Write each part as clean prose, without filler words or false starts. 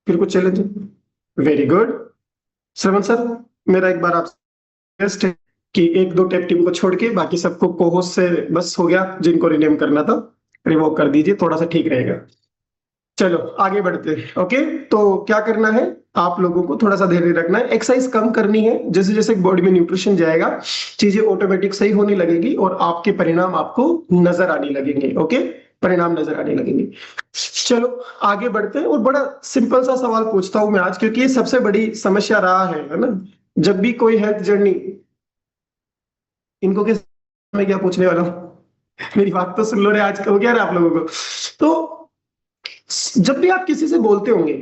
फिर कुछ challenge? Very good. Shravan sir, मेरा एक बार आप रिक्वेस्ट है कि एक दो टैब टीम को छोड़ के बाकी सबको कोहोस्ट से बस हो गया, जिनको रिनेम करना था रिवोक कर दीजिए, थोड़ा सा ठीक रहेगा। चलो आगे बढ़ते हैं। ओके, तो क्या करना है, आप लोगों को थोड़ा सा धैर्य रखना है, एक्सरसाइज कम करनी है। जैसे जैसे बॉडी में न्यूट्रिशन जाएगा चीजें ऑटोमेटिक सही होने लगेगी और आपके परिणाम आपको नजर आने लगेंगे। ओके, परिणाम नजर आने लगेंगे। चलो आगे बढ़ते हैं और बड़ा सिंपल सा सवाल पूछता हूं मैं आज, क्योंकि ये सबसे बड़ी समस्या रहा है ना। जब भी कोई हेल्थ जर्नी, इनको किस, मैं क्या पूछने वाला हूँ मेरी बात तो सुन लो रे, आज हो क्या रहा आप लोगों को। तो जब भी आप किसी से बोलते होंगे,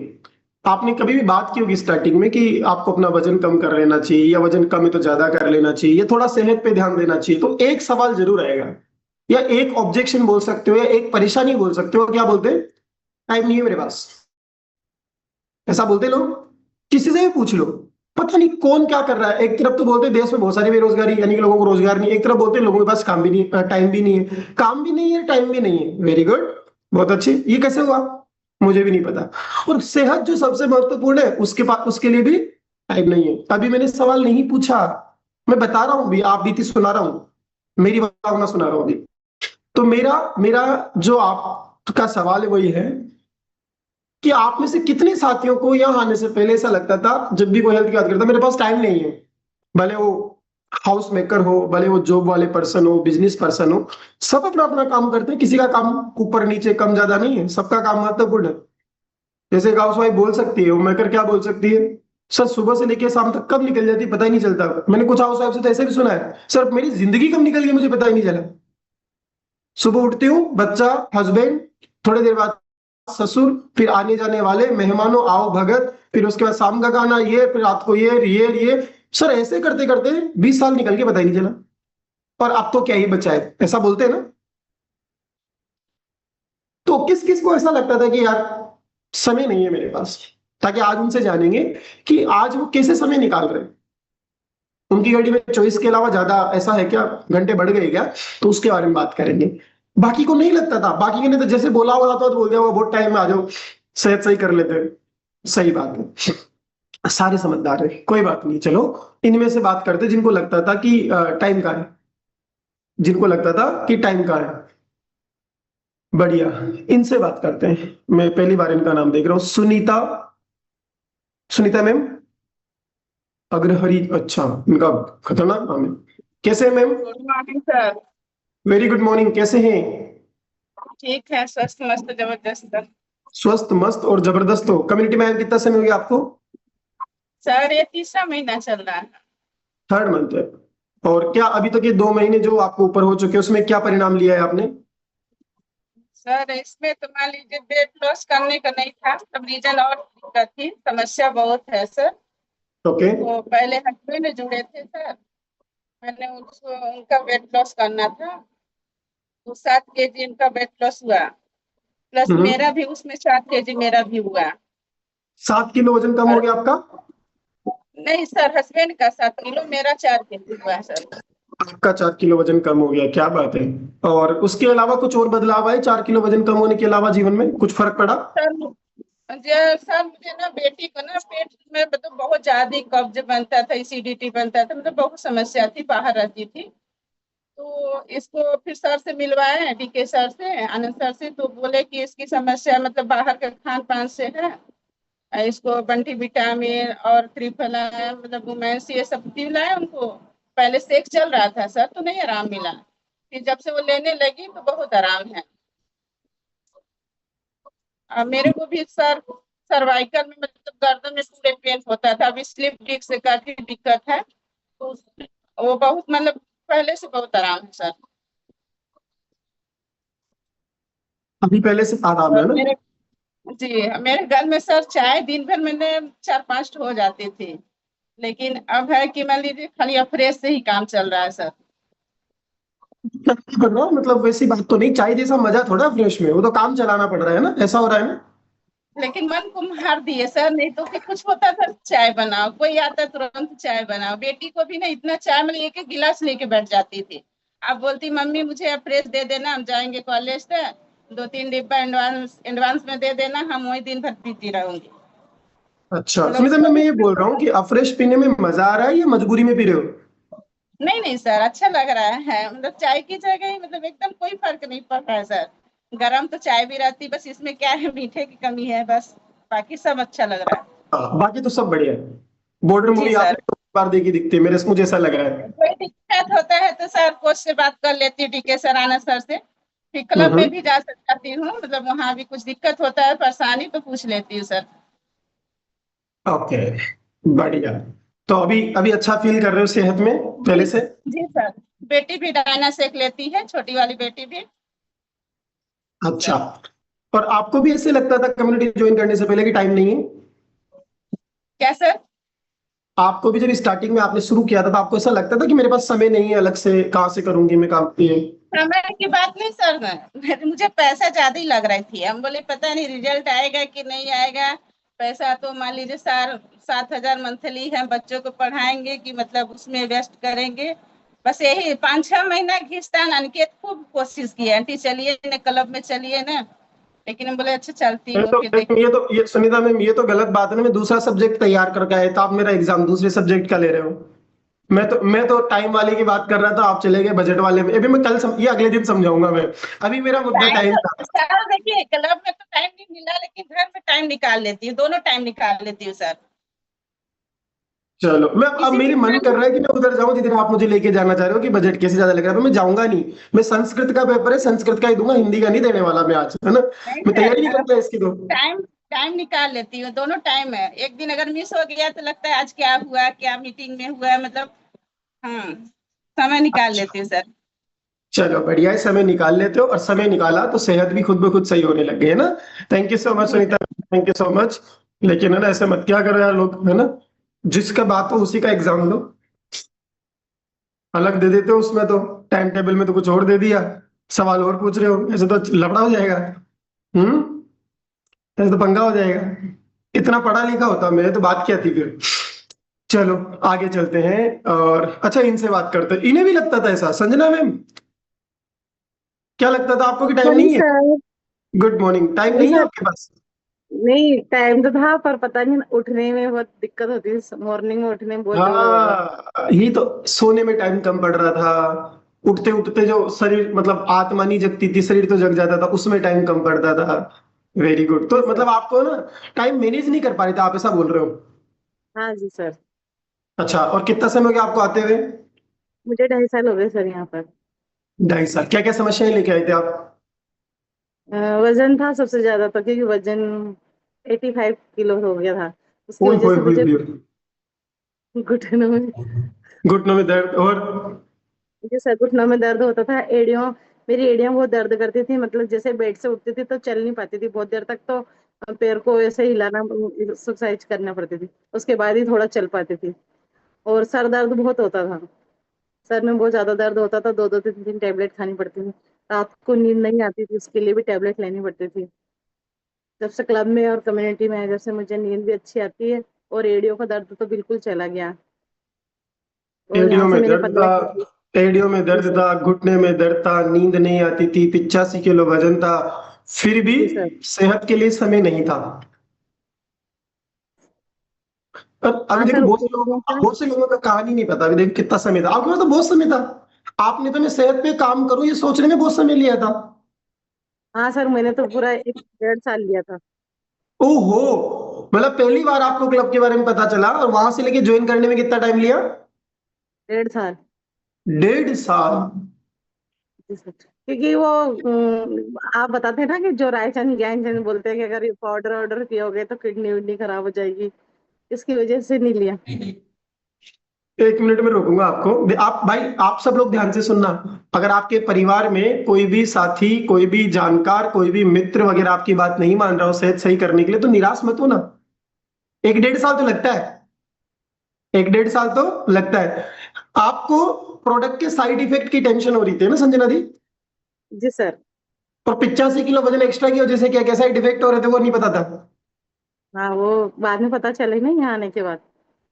आपने कभी भी बात की होगी स्टार्टिंग में कि आपको अपना वजन कम कर लेना चाहिए, या वजन कम है तो ज्यादा कर लेना चाहिए, या थोड़ा सेहत पे ध्यान देना चाहिए, तो एक सवाल जरूर आएगा, या एक ऑब्जेक्शन बोल सकते हो, या एक परेशानी बोल सकते हो। क्या बोलते हैं? टाइम नहीं है मेरे पास। ऐसा बोलते लोग, किसी से भी पूछ लो। पता नहीं कौन क्या कर रहा है। एक तरफ तो बोलते हैं देश में बहुत सारी बेरोजगारी, यानी कि लोगों को रोजगार नहीं है। एक तरफ बोलते हैं लोगों के पास काम भी नहीं, टाइम भी नहीं है। काम भी नहीं है, टाइम भी नहीं है। वेरी गुड, बहुत अच्छे। ये कैसे हुआ मुझे भी नहीं पता। और सेहत जो सबसे महत्वपूर्ण है, उसके पास, उसके लिए भी टाइम नहीं है। अभी मैंने सवाल नहीं पूछा, मैं बता रहा हूं भी, आप बीती सुना रहा हूं, मेरी भावना सुना रहा हूं अभी। तो मेरा मेरा जो आपका सवाल है वही है कि आप में से कितने साथियों को यहाँ आने से पहले ऐसा लगता था, जब भी कोई हेल्थ की बात करता, मेरे पास टाइम नहीं है। भले वो हाउस मेकर हो, भले वो जॉब वाले पर्सन हो, बिजनेस पर्सन हो, सब अपना अपना काम करते हैं। किसी का काम ऊपर नीचे कम ज्यादा नहीं है, सबका काम महत्वपूर्ण है। जैसे एक हाउस वाइफ बोल सकती है, वो मेकर क्या बोल सकती है, सर सुबह से लेकर शाम तक कब निकल जाती है पता ही नहीं चलता। मैंने कुछ हाउस वाइफ से तो ऐसे भी सुना है, सर मेरी जिंदगी कब निकल गई मुझे पता ही नहीं चला। सुबह उठती हूँ, बच्चा, हस्बैंड, थोड़ी देर बाद ससुर, फिर आने जाने वाले मेहमानों आओ भगत, फिर उसके बाद शाम का खाना, ये फिर रात को ये सर ऐसे करते करते 20 साल निकल के पता ही नहीं चला। और अब तो क्या ही बचा है, ऐसा बोलते हैं ना। तो किस किस को ऐसा लगता था कि यार समय नहीं है मेरे पास, ताकि आज उनसे जानेंगे कि आज वो कैसे समय निकाल रहे हैं। उनकी गाड़ी में चॉइस के अलावा ज्यादा ऐसा है क्या, घंटे बढ़ गए क्या, तो उसके बारे में बात करेंगे। बाकी को नहीं लगता था, बाकी के ने तो जैसे बोला हुआ था तो बोल दिया होगा बहुत टाइम में आ जाओ, सेहत सही कर लेते हैं। सही बात है, सारे समझदार है, कोई बात नहीं। चलो इनमें से बात करते जिनको लगता था कि टाइम का है, जिनको लगता था कि टाइम का है। बढ़िया, इनसे बात करते हैं। मैं पहली बार इनका नाम देख रहा हूँ, सुनीता। सुनीता मैम अग्रहरी, अच्छा, इनका खतरनाक नाम है। कैसे हैं ma'am? Good morning sir. Very good morning, कैसे हैं? ठीक है, स्वस्थ मस्त जबरदस्त सर। स्वस्थ मस्त और जबरदस्त हो। कम्युनिटी में कितना समय हो गया आपको? सर ये तीसरा महीना चल रहा है। थर्ड मंथ है। और क्या अभी तक ये 2 महीने जो आपको ऊपर हो चुके हैं उसमें क्या परिणाम लिया है आपने? सर इसमें तो मान लीजिए वेट लॉस करने का नहीं था, सब रीजन और दिक्कत थी, समस्या बहुत है सर। ओके। तो पहले हस्बैंड जुड़े थे सर, मैंने उनको उनका वेट लॉस करना था। तो 7 केजी उनका वेट लॉस हुआ, प्लस हम्म। मेरा भी उसमें 7 केजी मेरा भी हुआ। 7 किलो वजन कम हो और गया आपका? नहीं सर, हस्बैंड का 7 किलो, मेरा 4 केजी हुआ है सर। आपका 4 किलो वजन कम हो गया, क्या बात है। और उसके अलावा कुछ और बदलाव आए 4 किलो वजन कम होने के अलावा, जीवन में कुछ फर्क पड़ा? सर सर मुझे ना बेटी को ना पेट में मतलब बहुत ज्यादा कब्ज बनता था, एसिडिटी बनता था, मतलब बहुत समस्या थी, बाहर रहती थी। तो इसको फिर सर से मिलवाए, डीके सर से, आनंद सर से, तो बोले कि इसकी समस्या मतलब बाहर के खान पान से है। इसको बंटी विटामिन और त्रिफला मतलब वुमेन्स ये सब दिलाए उनको। पहले सेक चल रहा था सर तो नहीं आराम मिला, फिर जब से वो लेने लगी तो बहुत आराम है। मेरे को भी सर सर्वाइकल में मतलब गर्दन में पूरे पेन होता था, अभी स्लिप डिस्क का भी दिक्कत है। तो वो बहुत मतलब पहले से बहुत आराम है सर। अभी पहले से आराम है और ना? मेरे जी, मेरे घर में सर चाय दिन भर मैंने 4-5 हो जाती थी, लेकिन अब है कि मान लीजिए खाली फ्रेश से ही काम चल रहा है सर। नहीं पड़ रहा, मतलब वैसी बात तो नहीं, चाय जैसा मजा थोड़ा फ्रेश में, वो तो काम चलाना पड़ रहा है ना, ऐसा हो रहा है ना। लेकिन मन को मार दिए सर, नहीं तो फिर कुछ होता था चाय बनाओ, कोई आता तुरंत चाय बनाओ। बेटी को भी ना इतना चाय मतलब एक एक गिलास लेके बैठ जाती थी। अब बोलती मम्मी मुझे अब फ्रेश दे देना, हम जाएंगे कॉलेज से, 2-3 डिब्बा एडवांस एडवांस में दे देना, हम वही दिन भर पीती रहूंगी। अच्छा मतलब सुनीता मैम, उसको मैं भी। ये बोल रहा हूँ कि अफ्रेश पीने में मजा आ रहा है या मजबूरी में पी रहे हो? नहीं नहीं सर, अच्छा लग रहा है, मतलब चाय की जगह ही, मतलब एकदम कोई फर्क नहीं पड़ रहा है सर। गरम तो चाय भी रहती, बस इसमें क्या है, मीठे की कमी है बस। बाकी सब अच्छा लग रहा बाकी तो सब बढ़िया है। बॉर्डर है। जी मूवी सर। आपने तो बार देखी दिखती है, मेरे मुझे ऐसा लग रहा है। कोई दिक्कत होता है तो सर कोच से बात कर लेती हूँ, डीके सर, आनंद सर से। फिर क्लब में हम्म। भी जा सकती हूँ, मतलब वहां भी कुछ दिक्कत होता है, परेशानी, तो पूछ लेती हूँ सर। ओके, बढ़िया। तो अभी अभी अच्छा फील कर रहे हो सेहत में जी। पहले से? जी सर। बेटी भी डायना सेक लेती है, छोटी वाली बेटी भी। जी अच्छा। सर। और आपको भी ऐसे लगता था कम्युनिटी ज्वाइन करने से पहले कि टाइम नहीं है? क्या सर? आपको भी जब स्टार्टिंग में आपने शुरू किया था तो आपको ऐसा लगता था कि मेरे पास समय नहीं है, अलग से कहाँ से करूंगी मैं काम ये? समय की बात नहीं सर, मुझे पैसा ज्यादा ही लग रही थी, हम बोले पता नहीं रिजल्ट आएगा कि नहीं आएगा। पैसा तो मान लीजिए सर 7,000 मंथली है, बच्चों को पढ़ाएंगे कि मतलब उसमें वेस्ट करेंगे। बस यही 5-6 महीना घिसता ना, अनिकेत खूब कोशिश की है, आंटी चलिए ना क्लब में, चलिए ना। लेकिन हम बोले अच्छा चलती मैं हूँ, तो फिर देख। ये सुनीता मैम, ये तो गलत बात है ना, मैं दूसरा सब्जेक्ट तैयार करके आया था, आप मेरा एग्जाम दूसरे सब्जेक्ट का ले रहे हो। मैं तो टाइम वाले की बात कर रहा था, आप चले गए बजट वाले में। अभी मैं ये अगले दिन समझाऊंगा मैं। अभी मेरा मुद्दा टाइम टाइम था। तो सर देखिए, क्लब में तो टाइम नहीं मिला, लेकिन घर में टाइम निकाल लेती हूँ, दोनों टाइम निकाल लेती हूँ सर। चलो, मैं अब किसी मेरी भी मन काम। कर रहा है कि मैं उधर जाऊं जिधर आप मुझे लेके जाना चाह रहे हो, कि बजट कैसे ज्यादा लग रहा है, पर मैं जाऊंगा नहीं। मैं संस्कृत का पेपर है, संस्कृत का ही दूंगा, हिंदी का नहीं देने वाला मैं आज, है ना। नहीं मैं तैयारी नहीं सर, करता इसकी तो। टाइम टाइम निकाल लेती हूँ, दोनों टाइम है, एक दिन अगर मिस हो गया तो लगता है आज क्या हुआ, क्या मीटिंग में हुआ, मतलब। हाँ, समय निकाल लेती हूँ सर। चलो बढ़िया है, समय निकाल लेते हो, और समय निकाला तो सेहत भी खुद ब खुद सही होने लग गई है ना। थैंक यू सो मच जी Sunita, sir. Thank you so much. लेकिन है ना, ऐसे मत क्या करो यार लोग, है ना। जिसका बात हो उसी का एग्जाम लो। अलग दे देते हो उसमें तो, टाइम टेबल में तो कुछ और दे दिया, सवाल और पूछ रहे हो, ऐसे तो लफड़ा हो जाएगा। हम्म। ऐसे तो पंगा हो जाएगा। इतना पढ़ा लिखा होता मैं तो बात क्या थी फिर। चलो, आगे चलते हैं। और अच्छा, इनसे बात करते हैं, इन्हें भी लगता था ऐसा, संजना मैम? क्या लगता था आपको कि टाइम नहीं नहीं है? सर। गुड मॉर्निंग, टाइम नहीं नहीं है सर। आपके पास? नहीं, टाइम तो था पर पता नहीं उठने में बहुत दिक्कत होती थी, मॉर्निंग में उठने में बहुत ज्यादा। हाँ, ही तो। सोने में टाइम कम पड़ रहा था, उठते उठते जो शरीर, मतलब आत्मा नहीं जगती थी, शरीर तो जग जाता था, उसमें टाइम कम पड़ता था। वेरी गुड, जी तो सर। मतलब आपको ना टाइम मैनेज नहीं कर पा रहे थे, आप ऐसा बोल रहे हो? हाँ जी सर। अच्छा, और कितना समय हो गया आपको आते हुए? मुझे 2.5 साल हो गए सर यहाँ पर। 2.5 साल, क्या क्या समस्याएं लेके आए थे आप? वजन था सबसे ज्यादा, तो क्योंकि वजन 85 किलो हो गया था। उसकी ओए वजह होए से होए मुझे होए। घुटनों में घुटनों में दर्द और? मुझे सर घुटनों में दर्द होता था, एड़ियों मेरी एड़ियां बहुत दर्द करती थी, मतलब जैसे बेड से उठती थी तो चल नहीं पाती थी बहुत देर तक, तो पैर को ऐसे हिलाना, एक्सरसाइज करना पड़ती थी, उसके बाद ही थोड़ा चल पाती थी। और सर दर्द बहुत होता था, सर में बहुत ज्यादा दर्द होता था, 2-2 3-3 टैबलेट खानी पड़ती थी। रात को नींद नहीं आती थी, उसके लिए भी टैबलेट लेनी पड़ती थी। जब से क्लब में और कम्युनिटी में आया, जब से मुझे नींद भी अच्छी आती है, और रेडियो का दर्द तो बिल्कुल चला गया। और एड़ियों यहाँ से में मैंने दर्द 15 था, के एड़ियों में जी दर्द सर। था, घुटने में दर्द था, नींद नहीं आती थी, 85 किलो वजन था, फिर भी जी सर। सेहत के लिए समय नहीं था। पर अभी हाँ देखो, सर, उस वजह से। बहुत से लोगों का कहानी नहीं पता, अभी देखो कितना समय था आपके पास, तो बहुत समय था। आपने तो मैं सेहत पे काम करूं ये सोचने में बहुत समय लिया था। हाँ सर, मैंने तो पूरा 1-1.5 साल लिया था। ओहो, मतलब पहली बार आपको क्लब के बारे में पता चला, और वहां से लेके ज्वाइन करने में कितना टाइम लिया? 1.5 साल। 1.5 साल? जी सर, क्योंकि वो आप बताते हैं ना कि जो रायचंद ज्ञानचंद बोलते हैं कि अगर ये पाउडर ऑर्डर पियोगे तो किडनी विडनी खराब हो जाएगी, इसकी वजह से नहीं लिया। 1 मिनट में रोकूंगा आपको, आप भाई, आप सब लोग ध्यान से सुनना। अगर आपके परिवार में कोई भी साथी, कोई भी जानकार, कोई भी मित्र वगैरह आपकी बात नहीं मान रहा हो सेहत सही करने के लिए, तो निराश मत हो ना। 1-1.5 साल तो लगता है, 1-1.5 साल तो लगता है। आपको प्रोडक्ट के साइड इफेक्ट की टेंशन हो रही थी ना संजना दी? जी सर। और 85 किलो वजन एक्स्ट्रा की वजह से क्या क्या साइड इफेक्ट हो रहे थे वो नहीं पता था? हाँ, वो बाद में पता चले ना यहाँ आने के बाद।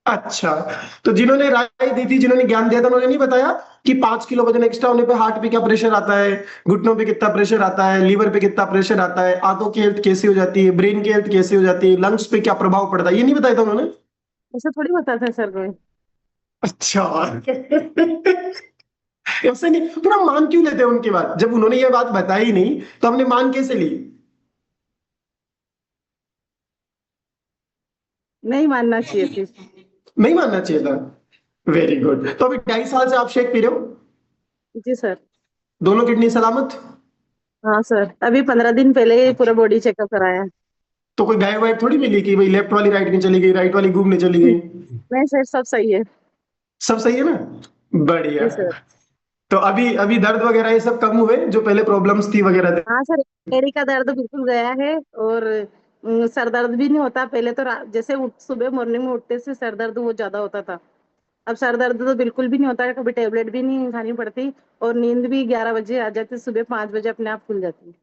अच्छा, तो जिन्होंने राय दी थी, जिन्होंने ज्ञान दिया था, उन्होंने नहीं बताया कि 5 किलो वजन एक्स्ट्रा होने पे हार्ट पे क्या प्रेशर आता है, घुटनों पे कितना प्रेशर आता है, लीवर पे कितना प्रेशर आता है, आंतों की हेल्थ कैसी हो जाती है, ब्रेन की हेल्थ कैसी हो जाती है, लंग्स पे क्या प्रभाव पड़ता है, ये नहीं बताया था उन्होंने? ऐसा थोड़ी बताता है सर कोई। अच्छा। ऐसे नहीं, फिर हम मान क्यों लेते हैं उनकी बात? जब उन्होंने ये बात बताई नहीं तो हमने मान कैसे ली? नहीं मानना चाहिए थी। नहीं मानना चाहिए था। Very good. तो अभी 2.5 साल से आप शेक पी रहे हो? जी सर। दोनों किडनी सलामत? हाँ सर, अभी 15 दिन पहले ही पूरा बॉडी चेकअप कराया। तो कोई गायब वाइब थोड़ी मिली कि भाई लेफ्ट वाली राइट नहीं चली गई, राइट वाली घूमने चली गई? नहीं सर, सब सही है। सब सही है ना? बढ़िया। जी सर। तो अभी अभी दर्द वगैरह ये सब कम हुए, जो पहले प्रॉब्लम्स थी वगैरह थे? हाँ सर, एड़ी का दर्द बिल्कुल गया है। और सर दर्द भी नहीं होता। पहले तो जैसे सुबह मॉर्निंग में उठते से सर दर्द बहुत ज्यादा होता था। अब सर दर्द तो बिल्कुल भी नहीं होता है, कभी टेबलेट भी नहीं खानी पड़ती। और नींद भी 11 बजे आ जाती, सुबह 5 बजे अपने आप खुल जाती है।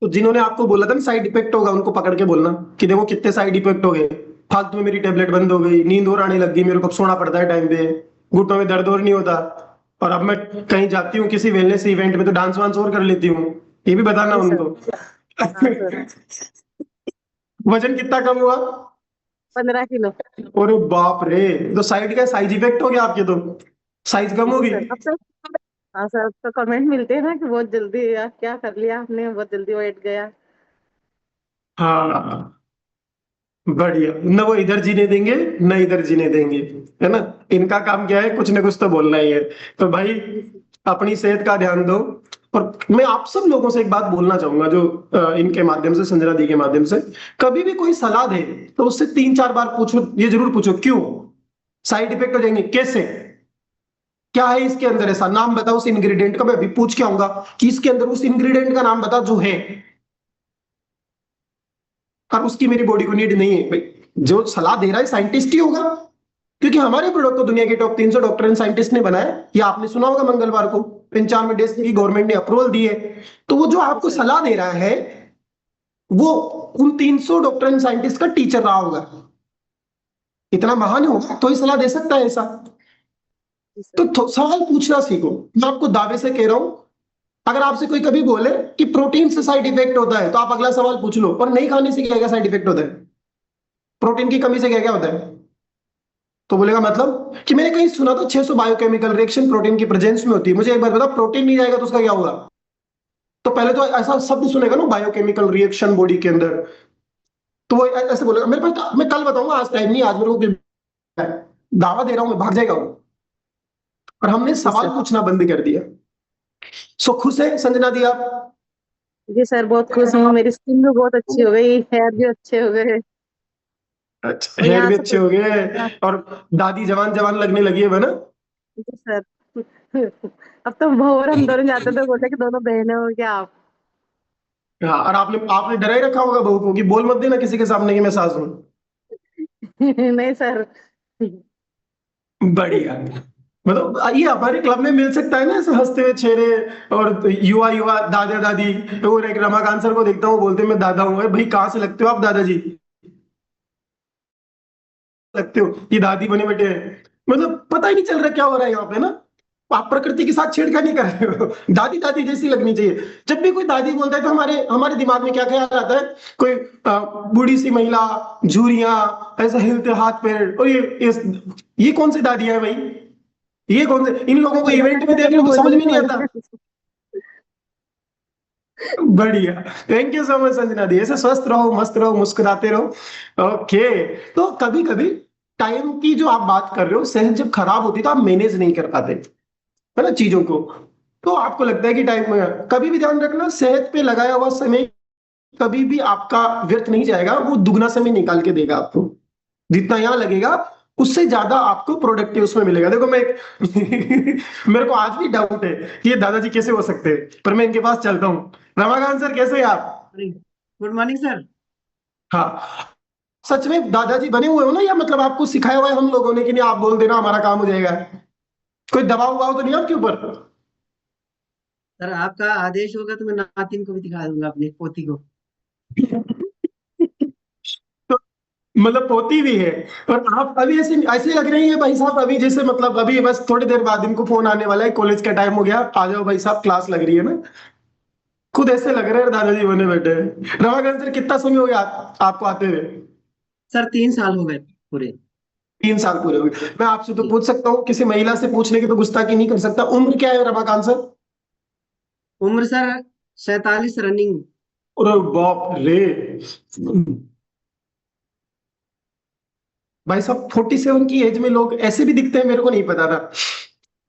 तो जिन्होंने आपको बोला था ना साइड इफेक्ट होगा, उनको पकड़ के बोलना कि देखो कितने साइड इफेक्ट हो गए, फालतू में मेरी टेबलेट बंद हो गई, नींद और आने लग गई, मेरे को अब सोना पड़ता है टाइम पे, घुटनों में दर्द और नहीं होता, और अब मैं कहीं जाती हूँ किसी वेलनेस इवेंट में तो डांस वांस और कर लेती हूँ। ये भी बताना जी सर। उनको। हाँ सर। वजन कितना कम हुआ? 15 किलो। अरे बाप रे! तो साइड का साइड इफेक्ट हो गया आपके तो, साइज कम जी होगी। सर। अब तो हाँ सर, अब तो कमेंट मिलते हैं ना कि बहुत जल्दी यार क्या कर लिया आपने, बहुत जल्दी वेट गया। हाँ, बढ़िया। न वो इधर जीने देंगे, न इधर जीने देंगे, है ना? इनका काम क्या है, कुछ ना कुछ तो बोलना ही है। तो भाई, जी सर। अपनी सेहत का ध्यान दो। और मैं आप सब लोगों से एक बात बोलना चाहूंगा, जो इनके माध्यम से, संजना दी के माध्यम से, कभी भी कोई सलाह दे तो उससे 3-4 बार पूछो, ये जरूर पूछो क्यों, साइड इफेक्ट हो जाएंगे कैसे, क्या है इसके अंदर ऐसा, नाम बताओ उस इंग्रेडिएंट का। मैं अभी पूछ के आऊंगा कि इसके अंदर उस इंग्रेडिएंट का नाम बता जो है, और उसकी मेरी बॉडी को नीड नहीं है भाई। जो सलाह दे रहा है साइंटिस्ट ही होगा, क्योंकि हमारे प्रोडक्ट को दुनिया के टॉप 300 डॉक्टर एंड साइंटिस्ट ने बनाया। ये आपने सुना होगा, मंगलवार को 95 डेज जी की सर। गवर्नमेंट ने अप्रूवल दी है। तो वो जो जी आपको सर। सलाह दे रहा है, वो उन 300 डॉक्टर एंड साइंटिस्ट का टीचर रहा होगा, इतना महान होगा तो ही सलाह दे सकता है ऐसा। जी सर। तो सवाल पूछना सीखो। मैं आपको दावे से कह रहा हूं, अगर आपसे कोई कभी बोले कि प्रोटीन से साइड इफेक्ट होता है, तो आप अगला सवाल पूछ लो, और नहीं खाने से क्या क्या साइड इफेक्ट होता है, प्रोटीन की कमी से क्या क्या होता है। तो बोलेगा मतलब कि मैंने कहीं सुना था 600 बायोकेमिकल रिएक्शन प्रोटीन की प्रेजेंस में होती है। मुझे एक बार बता, प्रोटीन नहीं जाएगा तो उसका क्या होगा? तो पहले तो ऐसा शब्द सुनेगा ना, बायोकेमिकल रिएक्शन बॉडी के अंदर, तो वो ऐसे बोलेगा मेरे पास, मैं कल बताऊंगा, आज टाइम नहीं, आज मेरे को दावा दे रहा हूं मैं, भाग जाएगा वो। और हमने जी सवाल सर। पूछना बंद कर दिया। सो खुश है संजना दी आप? जी सर, बहुत खुश हूँ। मेरी स्किन भी बहुत अच्छी हो गई, हेयर भी अच्छे हो गए। अच्छा, और हेयर यहाँ भी से अच्छे हो गए, हाँ, और दादी जवान जवान लगने लगी है ना? जी सर। अब तो बहू और हम दोनों जाते थे, बोलते कि दोनों बहनें हो क्या आप। हाँ, और आपने आपने डरा ही रखा होगा बहू को कि बोल मत देना किसी के सामने कि मैं सास हूं। नहीं सर। बढ़िया। मतलब ये हमारे क्लब में मिल सकता है ना, ऐसे हंसते हुए चेहरे, और युवा युवा दादा दादी। और एक रमाकांत सर को देखता हूँ, बोलते हैं मैं दादा हूँ। अरे भाई, कहाँ से लगते हो आप दादाजी, लगते हो ये दादी बने बैठे हैं। मतलब पता ही नहीं चल रहा क्या हो रहा है यहाँ पे ना। आप प्रकृति के साथ छेड़खानी कर रहे हो। दादी दादी जैसी लगनी चाहिए। जब भी कोई दादी बोलता है तो हमारे हमारे दिमाग में क्या ख्याल आता है? कोई बूढ़ी सी महिला, झूरियां, ऐसा हिलते हाथ पैर, और ये कौन सी दादी है भाई? ये कौन से, इन लोगों को इवेंट में देख लो तो समझ में नहीं आता। बढ़िया। Thank you so much Sanjana di, ऐसे स्वस्थ रहो, मस्त रहो, मुस्कुराते रहो। ओके। तो कभी कभी टाइम की जो आप बात कर रहे हो, सेहत जब खराब होती है तो आप मैनेज नहीं कर पाते, है ना, चीजों को। तो आपको लगता है कि टाइम में, कभी भी ध्यान रखना, सेहत पे लगाया हुआ समय कभी भी आपका व्यर्थ नहीं जाएगा, वो दुगना समय निकाल के देगा आपको। जितना यहाँ लगेगा उससे ज्यादा आपको प्रोडक्टिव उसमें मिलेगा। देखो मैं मेरे को आज भी डाउट है कि ये दादाजी कैसे हो सकते हैं, पर मैं इनके पास चलता हूँ। रमाकांत सर, कैसे हैं आप? Good morning sir. हाँ, सच में दादाजी बने हुए हो ना, या मतलब आपको सिखाया हुआ है हम लोगों ने कि नहीं आप बोल देना हमारा काम हो जाएगा? कोई दबाव उबाव तो नहीं आपके ऊपर? सर आपका आदेश होगा तो मैं नातिन को भी दिखा दूंगा, अपनी पोती को। तो मतलब पोती भी है। और आप अभी ऐसे ऐसे लग रही है भाई साहब, अभी जैसे मतलब अभी बस थोड़ी देर बाद इनको फोन आने वाला है, कॉलेज का टाइम हो गया, आ जाओ भाई साहब क्लास लग रही है ना। खुद ऐसे लग रहे हैं दादाजी बने बैठे हैं। रमाकांत सर कितना समय हो गया आपको आते हुए? सर 3 साल हो गए पूरे। 3 साल पूरे हो गए। मैं आपसे तो जी। पूछ सकता हूँ, किसी महिला से पूछने की तो गुस्ताखी नहीं कर सकता। उम्र क्या है रमाकांत सर? उम्र सर 47 रनिंग। अरे बाप रे भाई साहब, 47 की एज में लोग ऐसे भी दिखते हैं, मेरे को नहीं पता था।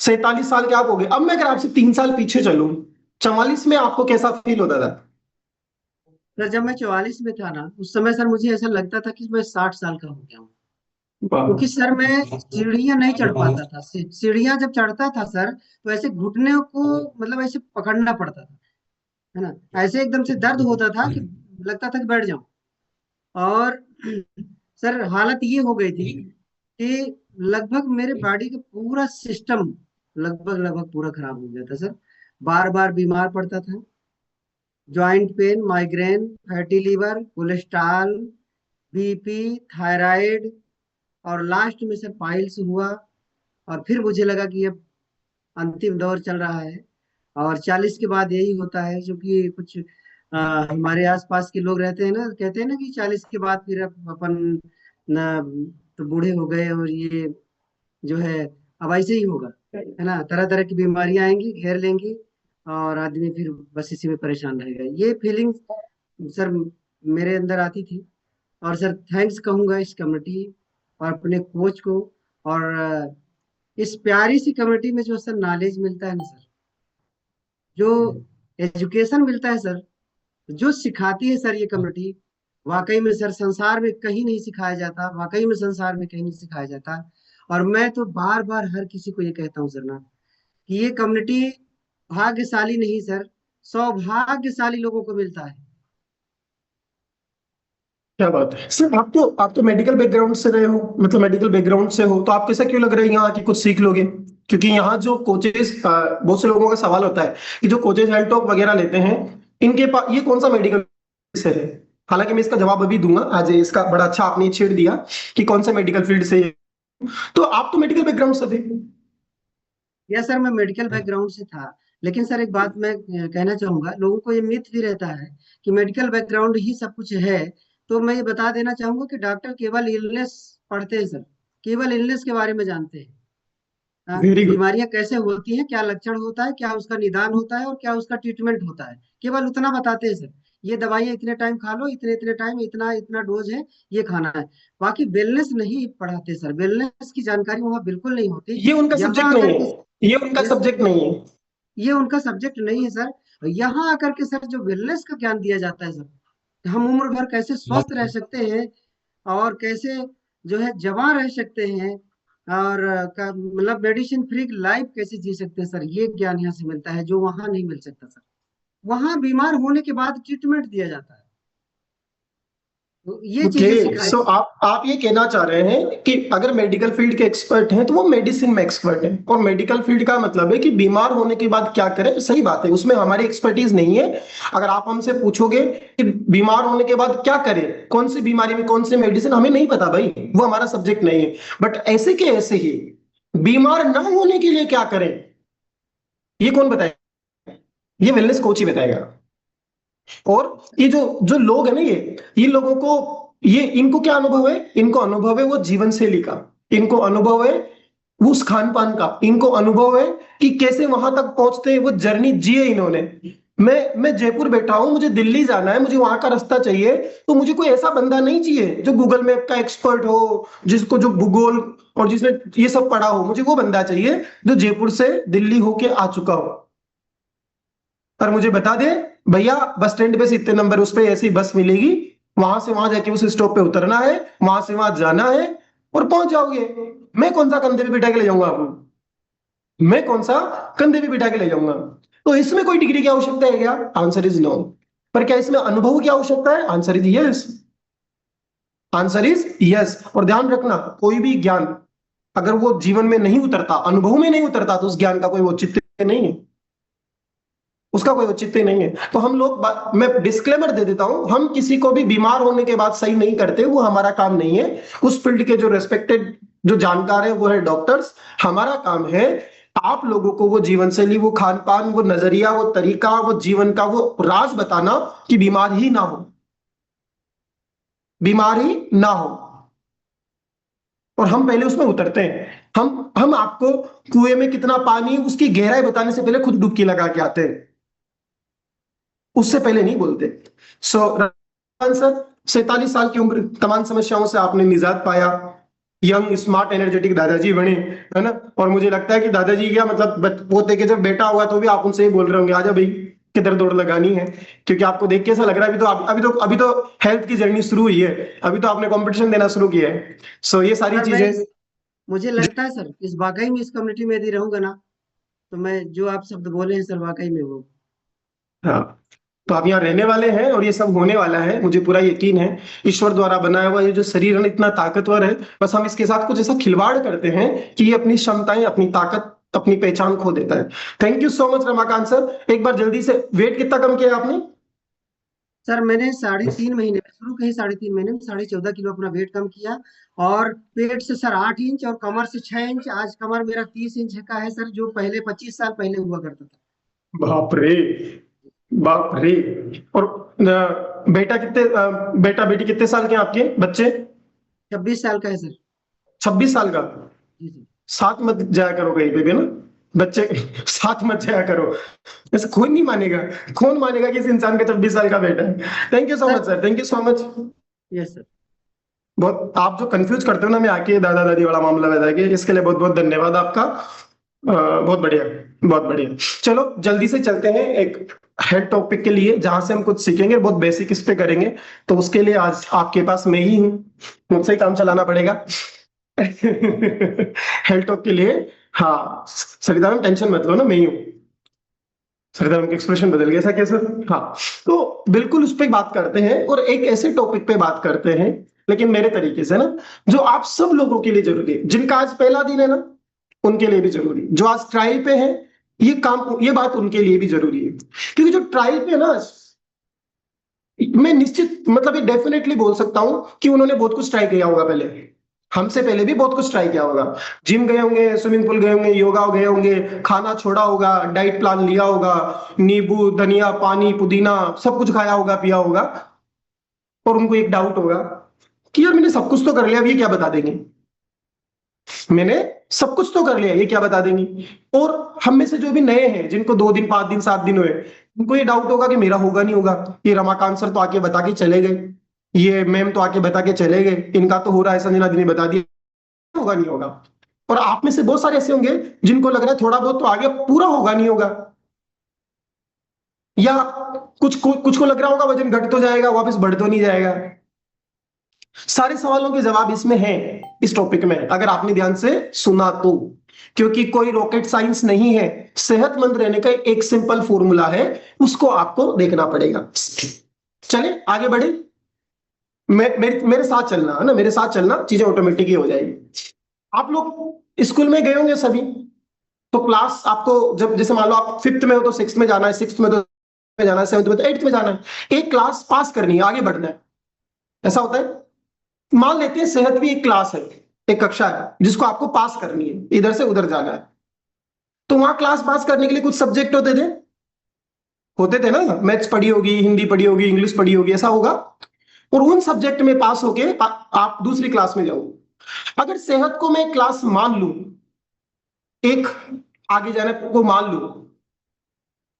47 साल के आप हो गए। अब मैं अगर आपसे 3 साल पीछे चलूं, 44 में आपको कैसा फील होता था? सर जब मैं 44 में था ना, उस समय सर मुझे ऐसा लगता था कि मैं 60 साल का हो गया हूँ। वाह। क्योंकि सर मैं सीढ़ियां नहीं चढ़ पाता था। सीढ़ियां जब चढ़ता था सर, तो ऐसे घुटने को मतलब ऐसे पकड़ना पड़ता था, है ना। ऐसे एकदम से दर्द होता था कि लगता था कि बैठ जाऊं। और सर हालत ये हो गई थी कि लगभग मेरे बॉडी का पूरा सिस्टम लगभग लगभग पूरा खराब हो गया था सर। बार बार बीमार पड़ता था। Joint pain, migraine, fatty liver, cholesterol, BP, thyroid, और लास्ट में सर पाइल्स हुआ। और फिर मुझे लगा कि ये अंतिम दौर चल रहा है। और 40 के बाद यही होता है, क्योंकि कुछ हमारे आसपास के लोग रहते हैं ना, कहते हैं ना कि 40 के बाद फिर अपन न, तो बूढ़े हो गए, और ये जो है अब ऐसे ही होगा, है ना। तरह तरह की बीमारियां आएंगी, घेर लेंगी, और आदमी फिर बस इसी में परेशान रहेगा। ये फीलिंग सर मेरे अंदर आती थी। और सर थैंक्स कहूंगा इस कम्युनिटी और अपने कोच को। और इस प्यारी सी कम्युनिटी में जो सर नॉलेज मिलता है ना सर, जो एजुकेशन मिलता है सर, जो सिखाती है सर ये कम्युनिटी, वाकई में सर संसार में कहीं नहीं सिखाया जाता, वाकई में संसार में कहीं नहीं सिखाया जाता। और मैं तो बार बार हर किसी को ये कहता हूँ सर ना, कि ये कम्युनिटी भाग्यशाली नहीं सर, सौभाग्यशाली लोगों को मिलता है। क्या बात है सर। आप तो मेडिकल बैकग्राउंड से रहे हो, मतलब मेडिकल बैकग्राउंड से हो, तो आपको ऐसा क्यों लग रहा है यहाँ कि कुछ सीख लोगे? क्योंकि यहाँ जो कोचेस, बहुत से लोगों का सवाल होता है कि जो कोचेस हेल्थ टॉक वगैरह लेते हैं, इनके पास ये कौन सा मेडिकल से है? हालांकि मैं इसका जवाब अभी दूंगा, आज इसका बड़ा अच्छा आपने छेड़ दिया कि कौन सा मेडिकल फील्ड से है। तो आप तो मेडिकल बैकग्राउंड से थे। या सर मैं मेडिकल बैकग्राउंड से था, लेकिन सर एक बात मैं कहना चाहूंगा, लोगों को ये मिथ भी रहता है कि मेडिकल बैकग्राउंड ही सब कुछ है। तो मैं ये बता देना चाहूंगा कि डॉक्टर केवल इलनेस पढ़ते हैं सर, केवल इलनेस के बारे में जानते हैं। हाँ, वेरी गुड। बीमारियां कैसे होती हैं, क्या लक्षण होता है, क्या उसका निदान होता है, और क्या उसका ट्रीटमेंट होता है, केवल उतना बताते हैं सर। ये दवाइयां इतने टाइम खा लो, इतने इतने टाइम, इतना इतना डोज है, ये खाना है। बाकी वेलनेस नहीं पढ़ाते सर, वेलनेस की जानकारी वहाँ बिल्कुल नहीं होती। ये उनका यहाँ सब्जेक्ट नहीं आकर है। के ये उनका ये सब्जेक्ट नहीं है। ये उनका सब्जेक्ट नहीं है सर। यहाँ आकर के सर जो वेलनेस का ज्ञान दिया जाता है सर, हम उम्र भर कैसे स्वस्थ रह सकते हैं, और कैसे जो है जवान रह सकते हैं, और मतलब मेडिसिन फ्री लाइफ कैसे जी सकते हैं सर, ये ज्ञान यहाँ से मिलता है जो वहाँ नहीं मिल सकता सर। वहाँ बीमार होने के बाद ट्रीटमेंट दिया जाता है, तो ये ओके। चीजें सिखाई। सो आप ये कहना चाह रहे हैं कि अगर मेडिकल फील्ड के एक्सपर्ट हैं तो वो मेडिसिन में एक्सपर्ट हैं, और मेडिकल फील्ड का मतलब है कि बीमार होने के बाद क्या करें। सही बात है, उसमें हमारी एक्सपर्टीज नहीं है। अगर आप हमसे पूछोगे कि बीमार होने के बाद क्या करें, कौन सी बीमारी में कौन सी मेडिसिन, हमें नहीं पता भाई, वो हमारा सब्जेक्ट नहीं है। बट ऐसे के ऐसे ही बीमार ना होने के लिए क्या करें, ये कौन बताएगा? ये वेलनेस कोच ही बताएगा। और ये जो जो लोग है ना, ये लोगों को, ये इनको क्या अनुभव है? इनको अनुभव है वो जीवन शैली का, इनको अनुभव है वो उस खान पान का, इनको अनुभव है कि कैसे वहां तक पहुंचते हैं, वो जर्नी जिए इन्होंने। मैं जयपुर बैठा हूं, मुझे दिल्ली जाना है, मुझे वहां का रास्ता चाहिए, तो मुझे कोई ऐसा बंदा नहीं चाहिए जो गूगल मैप का एक्सपर्ट हो, जिसको जो भूगोल और जिसने ये सब पढ़ा हो। मुझे वो बंदा चाहिए जो जयपुर से दिल्ली होके आ चुका हो, और मुझे बता दे भैया बस स्टैंड पे से इतने नंबर उस पे ऐसी बस मिलेगी, वहां से वहां जाके उस स्टॉप पे उतरना है, वहां से वहां जाना है, और पहुंच जाओगे। मैं कौन सा कंधे पे बिठा के ले जाऊंगा आपको? मैं कौन सा कंधे पे बिठा के ले जाऊंगा? तो इसमें कोई डिग्री की आवश्यकता है क्या? Answer is no. पर क्या इसमें अनुभव की आवश्यकता है? Answer is yes. Answer is yes. और ध्यान रखना, कोई भी ज्ञान अगर वो जीवन में नहीं उतरता, अनुभव में नहीं उतरता, तो उस ज्ञान का कोई औचित्य नहीं है। उसका कोई औचित्य नहीं है। तो हम लोग मैं डिस्क्लेमर दे देता हूं, हम किसी को भी बीमार होने के बाद सही नहीं करते, वो हमारा काम नहीं है। उस फील्ड के जो रेस्पेक्टेड जो जानकार है वो है डॉक्टर्स। हमारा काम है आप लोगों को वो जीवन शैली, वो खान पान, वो नजरिया, वो तरीका, वो जीवन का वो राज बताना कि बीमार ही ना हो, बीमारी ना हो। और हम पहले उसमें उतरते हैं। हम आपको कुएं में कितना पानी, उसकी गहराई बताने से पहले खुद डुबकी लगा के आते हैं, उससे पहले नहीं बोलते। सो सर, 47 साल की उम्र, तमाम समस्याओं से आपने निजात पाया, यंग स्मार्ट एनर्जेटिक दादाजी बने, है ना। और मुझे लगता है कि दादाजी क्या मतलब पोते के जब बेटा हुआ तो भी आप उनसे ही बोल रहे होंगे, आजा भाई किधर दौड़ लगानी है, क्योंकि आपको देख के ऐसा लग रहा है अभी तो हेल्थ की जर्नी शुरू हुई है, अभी तो आपने कंपटीशन देना शुरू किया है। सो ये सारी सर चीजें मुझे लगता है सर इस वाकई में इस कम्युनिटी में यदि रहूंगा ना, तो मैं जो आप शब्द बोले हैं सर वाकई में वो। हाँ, तो आप यहाँ रहने वाले हैं और ये सब होने वाला है, मुझे पूरा यकीन है। ईश्वर द्वारा बनाया हुआ ये जो शरीर है ना, इतना ताकतवर है, बस हम इसके साथ कुछ ऐसा खिलवाड़ करते हैं कि ये अपनी क्षमताएं, अपनी ताकत, अपनी पहचान खो देता है। Thank you so much Ramakant sir. एक बार जल्दी से, वेट कितना कम किया आपने? सर मैंने 3.5 महीने में, शुरू के ही 3.5 महीने में 14.5 किलो अपना वेट कम किया। और पेट से सर 8 इंच और कमर से 6 इंच, आज कमर मेरा 30 इंच का है सर, जो पहले 25 साल पहले हुआ करता था। बाप रे, बाप रे। और बेटा बेटी कितने साल के हैं आपके बच्चे? 26 साल का है सर। 26 साल का? जी सर। साथ मत जाया करो कहीं पे भी ना, बच्चे साथ मत जाया करो, ऐसा कौन नहीं मानेगा, कौन मानेगा कि इस इंसान का 26 साल का बेटा है। Thank you so much sir, thank you so much. Yes sir. बहुत आप जो कंफ्यूज करते हो ना, मैं आके दादा दादी वाला मामला बता के, इसके लिए बहुत बहुत धन्यवाद आपका। बहुत बढ़िया, बहुत बढ़िया। चलो जल्दी से चलते हैं एक हेड टॉपिक के लिए, जहां से हम कुछ सीखेंगे, बहुत बेसिक इस पे करेंगे। तो उसके लिए आज आपके पास मैं ही हूँ, मुझसे ही काम चलाना पड़ेगा। हेल्थ टॉक के लिए। हाँ सरिता मैम टेंशन मत लो ना, मैं ही हूँ। सरिता मैम का एक्सप्रेशन बदल गया था कैसे? हाँ, तो बिल्कुल उस पर बात करते हैं और एक ऐसे टॉपिक पे बात करते हैं, लेकिन मेरे तरीके से ना, जो आप सब लोगों के लिए जरूरी है, जिनका आज पहला दिन है ना, उनके लिए भी जरूरी, जो आज ट्रायल पे है, ये बात उनके लिए भी जरूरी है। क्योंकि जो ट्रायल पे है ना, मैं निश्चित मतलब ये डेफिनेटली बोल सकता हूं कि उन्होंने बहुत कुछ ट्राई किया होगा पहले, हमसे पहले भी बहुत कुछ ट्राई किया होगा। जिम गए होंगे, स्विमिंग पूल गए होंगे, योगा गए होंगे, खाना छोड़ा होगा, डाइट प्लान लिया होगा, नींबू धनिया पानी पुदीना सब कुछ खाया होगा, पिया होगा। और उनको एक डाउट होगा कि यार मैंने सब कुछ तो कर लिया, अब ये क्या बता देंगे, मैंने सब कुछ तो कर लिया, ये क्या बता देंगी। और हम में से जो भी नए हैं, जिनको 2 दिन 5 दिन 7 दिन हुए, उनको ये डाउट होगा कि मेरा होगा नहीं होगा, ये रमाकांत सर तो आके बता के चले गए, ये मैम तो आके बता के चले गए, इनका तो हो रहा है, संजना दी ने बता दिया, होगा नहीं होगा। और आप में से बहुत सारे ऐसे होंगे जिनको लग रहा है थोड़ा बहुत तो आगे, पूरा होगा नहीं होगा, या कुछ को लग रहा होगा वजन घट तो जाएगा, वापस बढ़ तो नहीं जाएगा। सारे सवालों के जवाब इसमें है, इस टॉपिक में, अगर आपने ध्यान से सुना तो। क्योंकि कोई रॉकेट साइंस नहीं है, सेहतमंद रहने का एक सिंपल फॉर्मूला है, उसको आपको देखना पड़ेगा। चले आगे बढ़े, मेरे साथ चलना है ना, मेरे साथ चलना, चीजें ऑटोमेटिक ही हो जाएगी। आप लोग स्कूल में गए होंगे सभी, तो क्लास आपको जब, जैसे मान लो आप 5th में हो तो 6th में जाना है, 6th में तो में जाना है, 7th में तो 8th में जाना है। एक क्लास पास करनी है, आगे बढ़ना है, ऐसा होता है। मान लेते हैं सेहत भी एक क्लास है, एक कक्षा है, जिसको आपको पास करनी है, इधर से उधर जाना है। तो वहां क्लास पास करने के लिए कुछ सब्जेक्ट होते थे ना, मैथ्स पढ़ी होगी, हिंदी पढ़ी होगी, इंग्लिश पढ़ी होगी, ऐसा होगा। और उन सब्जेक्ट में पास होके आप दूसरी क्लास में जाओ। अगर सेहत को मैं क्लास मान लू, एक आगे जाने को मान लू,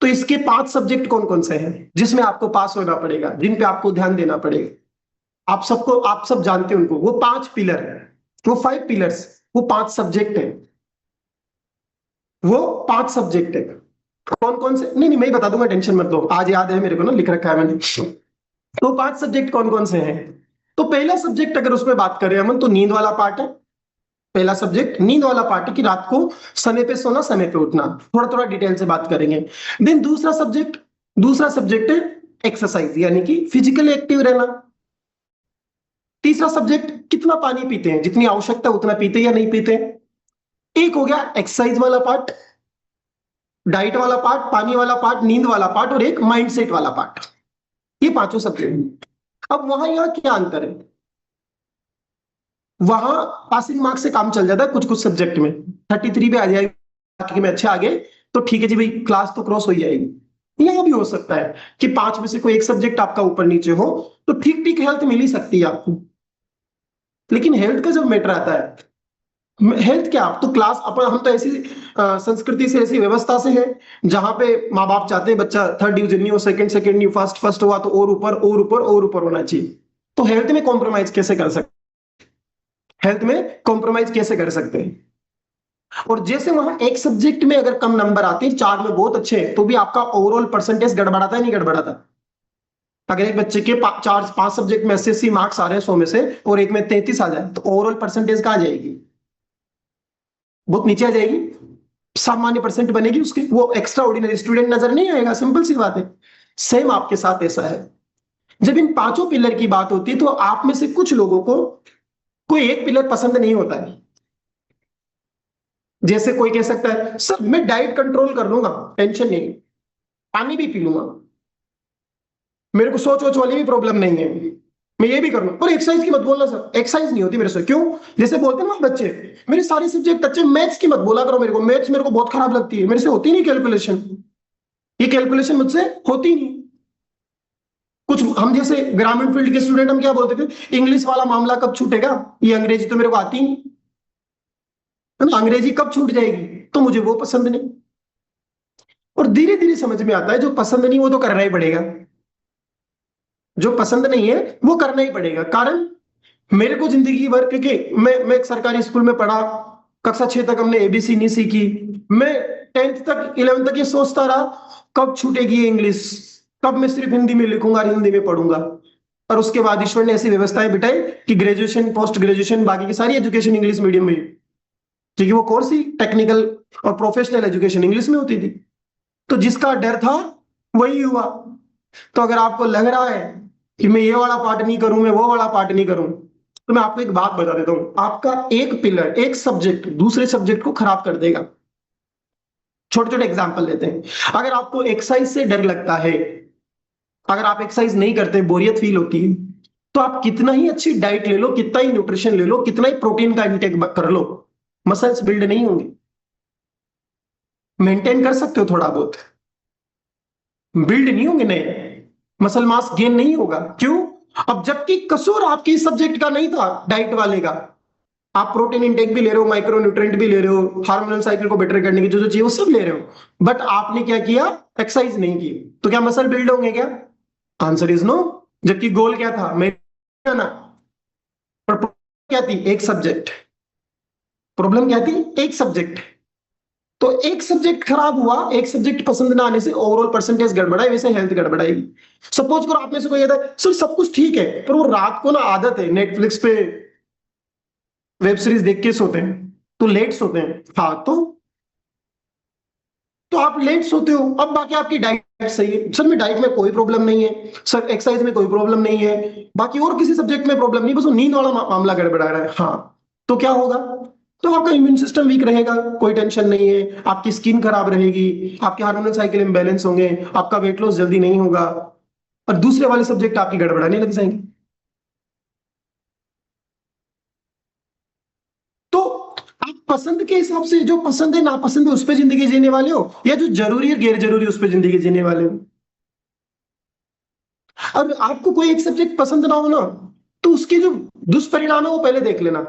तो इसके 5 सब्जेक्ट कौन कौन से हैं जिसमें आपको पास होना पड़ेगा, जिन पे आपको ध्यान देना पड़ेगा। आप सब जानते हैं उनको, वो 5 पिलर है, वो 5 पिलर्स, वो 5 सब्जेक्ट है, वो 5 सब्जेक्ट है। कौन कौन से, नहीं मैं ही बता दूंगा, टेंशन मत लो, आज याद है मेरे को ना, लिख रखा है मैंने। तो 5 सब्जेक्ट कौन कौन से हैं? तो पहला सब्जेक्ट अगर उसमें बात करें हम, तो नींद वाला पार्ट है। पहला सब्जेक्ट नींद वाला पार्ट है, कि रात को समय पे सोना, समय पे उठना, थोड़ा थोड़ा डिटेल से बात करेंगे। देन दूसरा सब्जेक्ट है एक्सरसाइज, यानी कि फिजिकली एक्टिव रहना। तीसरा सब्जेक्ट कितना पानी पीते हैं, जितनी आवश्यकता उतना पीते या नहीं पीते। एक हो गया एक्सरसाइज वाला पार्ट, डाइट वाला पार्ट, पानी वाला पार्ट, नींद वाला पार्ट और एक माइंडसेट वाला पार्ट, ये पांचों सब्जेक्ट। अब वहां यहाँ क्या अंतर है, वहां पासिंग मार्क्स से काम चल जाता है कुछ कुछ सब्जेक्ट में, 33 पे आ जाएगी, बाकी में अच्छे आ गए तो ठीक है जी भाई, क्लास तो क्रॉस हो जाएगी। यहां भी हो सकता है कि 5 में से कोई एक सब्जेक्ट आपका ऊपर नीचे हो, तो ठीक ठीक हेल्थ मिल ही सकती है आपको। लेकिन हेल्थ का जब मैटर आता है, हेल्थ क्या, तो क्लास अपन, हम तो ऐसी संस्कृति से, ऐसी व्यवस्था से है जहां पे माँ बाप चाहते हैं बच्चा 3rd डिवीजन नहीं हो, सेकंड नहीं हो, फर्स्ट हुआ तो और ऊपर और ऊपर और ऊपर होना चाहिए। तो हेल्थ में कॉम्प्रोमाइज कैसे कर सकते, हेल्थ में कॉम्प्रोमाइज कैसे कर सकते हैं। और जैसे वहां एक सब्जेक्ट में अगर कम नंबर आते हैं, 4 में बहुत अच्छे हैं, तो भी आपका ओवरऑल परसेंटेज गड़बड़ाता है नहीं गड़बड़ाता। अगर एक बच्चे के 4-5 सब्जेक्ट में 80 मार्क्स आ रहे हैं 100 में से और एक में 33 आ जाए, तो ओवरऑल परसेंटेज कहां जाएगी, बहुत नीचे आ जाएगी, सामान्य परसेंट बनेगी उसकी, वो एक्स्ट्रा ऑर्डिनरी स्टूडेंट नजर नहीं आएगा, सिंपल सी बात है। सेम आपके साथ ऐसा है। जब इन पांचों पिलर की बात होती है, तो आप में से कुछ लोगों को कोई एक पिलर पसंद नहीं होता है। जैसे कोई कह सकता है सर मैं डाइट कंट्रोल कर लूंगा, टेंशन नहीं, पानी भी पी लूंगा, मेरे को सोच वोच वाली भी प्रॉब्लम नहीं है, मैं ये भी कर लूं, पर एक्सरसाइज की मत बोलना सर, एक्सरसाइज नहीं होती मेरे से। क्यों, जैसे बोलते हैं ना बच्चे, मेरे सारे सब्जेक्ट अच्छे, मैथ्स की मत बोला करो मेरे को, मैथ्स मेरे को बहुत खराब लगती है, मेरे से होती नहीं कैलकुलेशन, ये कैलकुलेशन मुझसे होती नहीं। कुछ हम जैसे ग्रामीण फील्ड के स्टूडेंट, हम क्या बोलते थे, इंग्लिश वाला मामला कब छूटेगा, ये अंग्रेजी तो मेरे को आती नहीं है ना, अंग्रेजी कब छूट जाएगी, तो मुझे वो पसंद नहीं। और धीरे धीरे समझ में आता है जो पसंद नहीं वो तो करना ही पड़ेगा, जो पसंद नहीं है वो करना ही पड़ेगा। कारण मेरे को जिंदगी भर, क्योंकि मैं एक सरकारी स्कूल में पढ़ा, कक्षा 6 तक हमने एबीसी नहीं सीखी, मैं 10th तक 11th तक ये सोचता रहा कब छूटेगी ये इंग्लिश, कब मैं सिर्फ हिंदी में लिखूंगा और हिंदी में पढ़ूंगा। और उसके बाद ईश्वर ने ऐसी व्यवस्थाएं बिठाई कि ग्रेजुएशन, पोस्ट ग्रेजुएशन, बाकी की सारी एजुकेशन इंग्लिश मीडियम में, क्योंकि वो कोर्स ही टेक्निकल और प्रोफेशनल एजुकेशन इंग्लिश में होती थी। तो जिसका डर था वही हुआ। तो अगर आपको लग रहा है कि मैं ये वाला पार्ट नहीं करूं, मैं वो वाला पार्ट नहीं करूं, तो मैं आपको एक बात बता देता हूं, आपका एक पिलर, एक सब्जेक्ट दूसरे सब्जेक्ट को खराब कर देगा। छोटे छोटे एग्जांपल लेते हैं। अगर आपको एक्सरसाइज से डर लगता है, अगर आप एक्सरसाइज नहीं करते, बोरियत फील होती है, तो आप कितना ही अच्छी डाइट ले लो, कितना ही न्यूट्रिशन ले लो, कितना ही प्रोटीन का इंटेक कर लो, मसल्स बिल्ड नहीं होंगे। मेंटेन कर सकते हो थोड़ा बहुत, बिल्ड नहीं होंगे, नए मसल मास गेन नहीं होगा। क्यों, अब जबकि कसूर आपके इस सब्जेक्ट का नहीं था, डाइट वाले का। आप प्रोटीन इंटेक भी ले रहे हो, माइक्रो न्यूट्रिएंट भी ले रहे हो, हार्मोनल साइकिल को बेटर करने की जो जो चाहिए वो सब ले रहे हो, बट आपने क्या किया, एक्सरसाइज नहीं की, तो क्या मसल बिल्ड होंगे क्या? Answer is no. जबकि गोल क्या था, मैं ना, पर क्या थी, एक सब्जेक्ट, प्रॉब्लम क्या थी, एक सब्जेक्ट। तो एक सब्जेक्ट खराब हुआ, एक सब्जेक्ट पसंद ना आने से ओवरऑल परसेंटेज गड़बड़ाई, वैसे हेल्थ गड़बड़ाएगी। सपोज करो आप में से कोई कहता है सर सब कुछ ठीक है, पर वो रात को ना आदत है नेटफ्लिक्स पे वेब सीरीज देख के सोते हैं, तो लेट सोते हैं, हाँ तो आप लेट सोते हो। अब बाकी आपकी डाइट सही है, सर में डाइट में कोई प्रॉब्लम नहीं है, सर एक्सरसाइज में कोई प्रॉब्लम नहीं है, बाकी और किसी सब्जेक्ट में प्रॉब्लम नहीं, बस वो नींद वाला मामला गड़बड़ा रहा है, हाँ, तो क्या होगा, तो आपका इम्यून सिस्टम वीक रहेगा, कोई टेंशन नहीं है, आपकी स्किन खराब रहेगी, आपके हार्मोनल साइकिल इम्बैलेंस होंगे, आपका वेट लॉस जल्दी नहीं होगा, और दूसरे वाले सब्जेक्ट आपकी गड़बड़ाने लग जाएंगे। तो आप पसंद के हिसाब से, जो पसंद है नापसंद है उस पर जिंदगी जीने वाले हो, या जो जरूरी है गैर जरूरी उस पर जिंदगी जीने वाले हो। और आपको कोई एक सब्जेक्ट पसंद ना हो ना, तो उसके जो दुष्परिणाम है वो पहले देख लेना।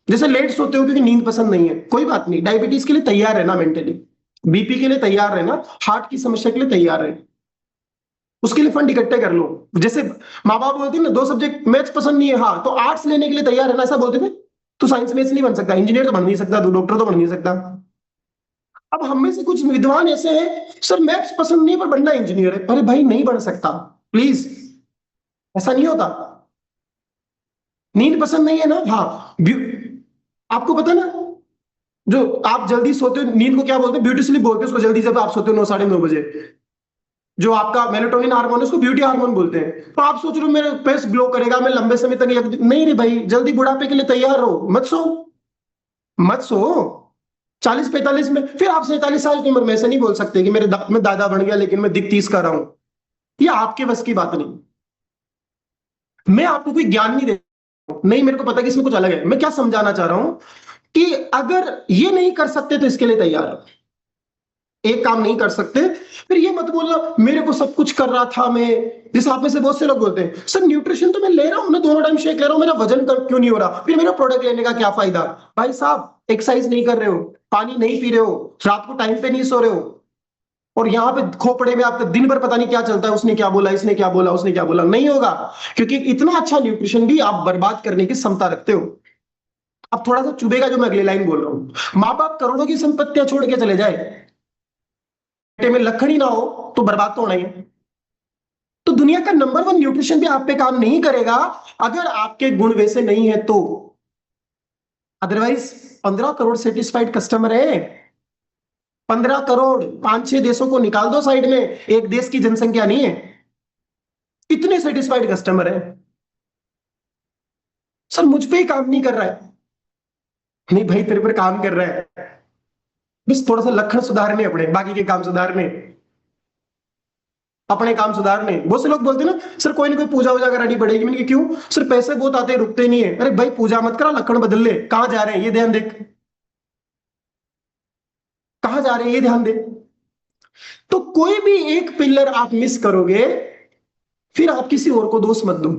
जैसे लेट सोते हो क्योंकि नींद पसंद नहीं है, कोई बात नहीं, डायबिटीज के लिए तैयार रहना, मेंटली बीपी के लिए तैयार रहना, हार्ट की समस्या के लिए तैयार रहना, उसके लिए फंड इकट्ठे कर लो। जैसे माँ बाप बोलते हैं ना, 2 सब्जेक्ट मैथ्स पसंद नहीं है, हाँ तो आर्ट्स लेने के लिए तैयार रहना, ऐसा बोलते थे। तो साइंस मैथ्स नहीं बन सकता, इंजीनियर तो बन नहीं सकता, तो डॉक्टर तो बन नहीं सकता। अब हम में से कुछ विद्वान ऐसे हैं, सर मैथ्स पसंद नहीं है पर बनना इंजीनियर है, अरे भाई नहीं बन सकता, प्लीज, ऐसा नहीं होता। नींद पसंद नहीं है ना, हाँ आपको पता ना, जो आप जल्दी सोते हो, नींद को क्या बोलते हैं, ब्यूटी स्लीप बोलते हैं उसको, जल्दी जब आप सोते हो 9 साढ़े 9 बजे, जो आपका मेलेटोनिन हार्मोन है उसको ब्यूटी हार्मोन बोलते हैं। तो आप सोच रहे हो मेरे फेस ग्लो करेगा, मैं लंबे समय तक, नहीं रे भाई, जल्दी बुढ़ापे के लिए तैयार हो, मत सो, मत सो। 40-45 में, फिर आप 47 साल की उम्र में ऐसे नहीं बोल सकते कि मेरे मैं दादा बन गया लेकिन मैं दिख 30 का रहा हूं। ये आपके बस की बात नहीं। मैं आपको कोई ज्ञान नहीं दे रहा हूं, नहीं, मेरे को पता कि इसमें कुछ अलग है। मैं क्या समझाना चाह रहा हूं कि अगर ये नहीं कर सकते तो इसके लिए तैयार है। एक काम नहीं कर सकते, फिर ये मत बोलना मेरे को सब कुछ कर रहा था मैं। जैसे आप में से बहुत से लोग बोलते हैं सर न्यूट्रिशन तो मैं ले रहा हूं ना, दोनों टाइम शेक ले रहा हूं, मेरा वजन क्यों नहीं हो रहा, फिर मेरा प्रोडक्ट लेने का क्या फायदा। भाई साहब, एक्सरसाइज नहीं कर रहे हो, पानी नहीं पी रहे हो, रात को टाइम पे नहीं सो रहे हो, और यहाँ पे खोपड़े में आपका दिन भर पता नहीं क्या चलता है, उसने क्या बोला, इसने क्या बोला, उसने क्या बोला, नहीं होगा। क्योंकि इतना अच्छा न्यूट्रिशन भी आप बर्बाद करने की क्षमता रखते हो। अब थोड़ा सा चुभेगा जो मैं अगली लाइन बोल रहा हूं। माँ बाप करोड़ों की संपत्तियां छोड़ के चले जाए, बेटे में लखन ही ना हो तो बर्बाद तो होना ही है। तो दुनिया का नंबर 1 न्यूट्रिशन भी आप पे काम नहीं करेगा अगर आपके गुण वैसे नहीं है तो। अदरवाइज 15 करोड़ सेटिस्फाइड कस्टमर है, 15 करोड़, 5-6 देशों को निकाल दो साइड में, एक देश की जनसंख्या नहीं है, इतने सेटिस्फाइड कस्टमर है। सर मुझ पे ही काम नहीं कर रहा है, नहीं भाई तेरे पर काम कर रहा है, बस थोड़ा सा लक्षण सुधारने, अपने बाकी के काम सुधारने, अपने काम सुधारने। बहुत से लोग बोलते हैं ना सर कोई ना कोई पूजा वूजा करानी पड़ेगी, मैंने कहा क्यों सर, पैसे बहुत आते हैं रुकते नहीं है। अरे भाई पूजा मत करा, लक्षण बदल ले, कहां जा रहे हैं ये ध्यान देख, कहां जा रहे हैं ये ध्यान दे। तो कोई भी एक पिलर आप मिस करोगे फिर आप किसी और को दोष मत दो।